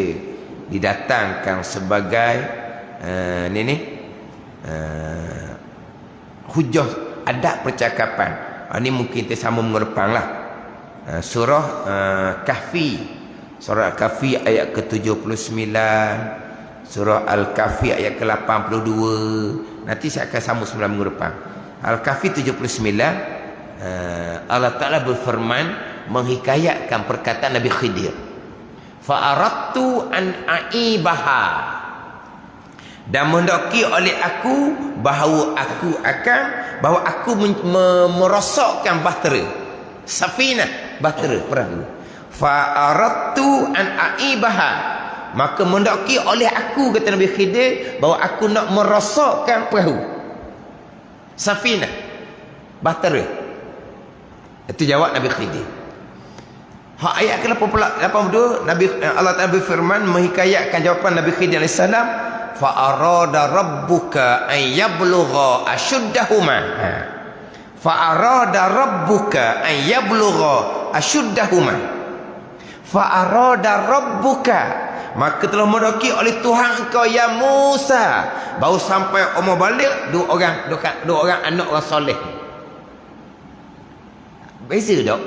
didatangkan sebagai hujah adab percakapan. Ini mungkin kita sama mengerpang lah. Surah Kahfi, surah Kahfi ayat ke-79, surah Al-Kahfi ayat ke-82. Nanti saya akan sambung sembilan minggu depan. Al-Kahfi 79. Allah Ta'ala berfirman menghikayatkan perkataan Nabi Khidir. Fa'aradtu an a'ibaha, dan mendaki oleh aku bahawa aku merosakkan bahtera, safinah, bahtera, perahu. Fa'aradtu an a'ibaha, maka mendaki oleh aku, kata Nabi Khidir, bahawa aku nak merosakkan perahu, safinah, bahtera. Itu jawab Nabi Khidir. Ayat ke-82 Allah Ta'ala berfirman menghikayatkan jawapan Nabi Khidir AS. Fa arada rabbuka an yablugha ashuddahuma. Fa arada rabbuka an yablugha ashuddahuma. Fa arada rabbuka, maka telah mendaki oleh Tuhan engkau ya Musa, baru sampai umur balik dua orang anak orang soleh. Beza tak?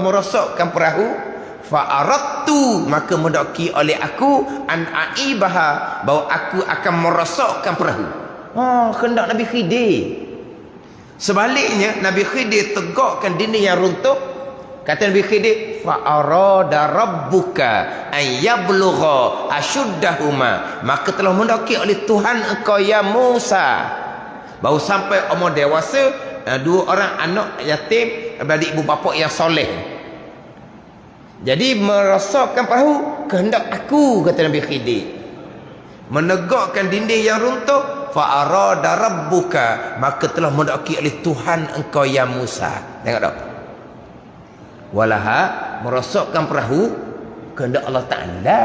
Merosakkan perahu. Fa'aradtu, maka mendaki oleh aku an aibaha, bahawa aku akan merosakkan perahu. Kehendak Nabi Khidir. Sebaliknya Nabi Khidir tegakkan dinding yang runtuh. Kata Nabi Khidir, fa'arada rabbuka an yablugha ashuddahuma, maka telah mendaki oleh Tuhan engkau ya Musa, baru sampai umur dewasa, dua orang anak yatim dari ibu bapa yang soleh. Jadi merosakkan perahu kehendak aku, kata Nabi Khidir. Menegakkan dinding yang runtuh, fa arada rabbuka, maka telah mendaki oleh Tuhan engkau ya Musa. Tengok tak? Walaha, merosakkan perahu kehendak Allah Ta'ala.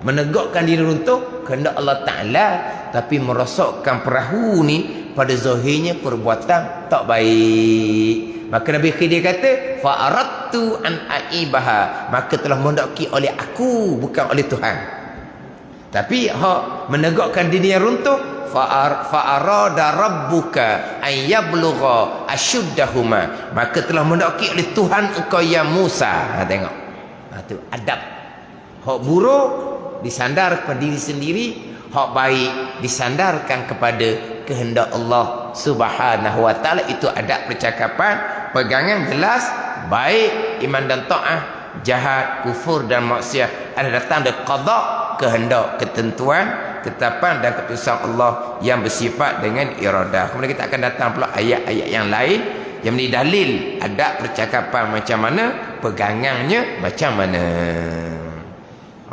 Menegakkan dinding runtuh kehendak Allah Ta'ala. Tapi merosakkan perahu ni pada zahirnya perbuatan tak baik. Maka Nabi Khidir kata, fa'aradtu an aibaha, maka telah mendaki oleh aku, bukan oleh Tuhan. Tapi menegakkan dinding yang runtuh, fa'arada rabbuka an yablugha ashuddahuma, maka telah mendaki oleh Tuhan engkau ya Musa. Tengok. Itu adab. Hak buruk disandar kepada diri sendiri, hak baik disandarkan kepada kehendak Allah Subhanahu wa ta'ala. Itu adab percakapan. Pegangan jelas, baik iman dan ta'ah, jahat, kufur dan maksiat ada datang dari qada, kehendak, ketentuan, ketetapan dan keputusan Allah yang bersifat dengan iradah. Kemudian kita akan datang pula ayat-ayat yang lain yang menjadi dalil adab percakapan macam mana, pegangannya macam mana.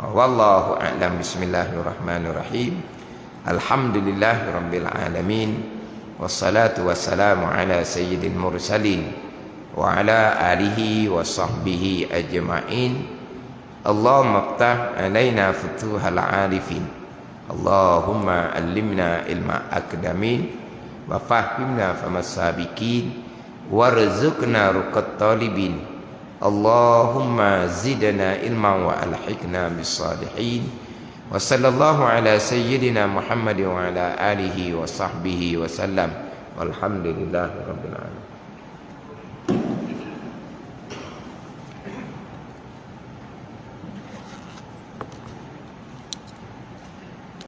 Wallahu a'lam. Bismillahirrahmanirrahim. Alhamdulillahirabbil alamin. Wassalatu wassalamu ala sayyidil mursalin وعلى آله وصحبه أجمعين اللهم افتح علينا فتوح العارفين اللهم علمنا علم الأكاديمين وفهمنا فهم السابقين وارزقنا رقى الطالبين اللهم زدنا علما وألحقنا بالصالحين وصلى الله على سيدنا محمد وعلى آله وصحبه وسلم والحمد لله رب العالمين.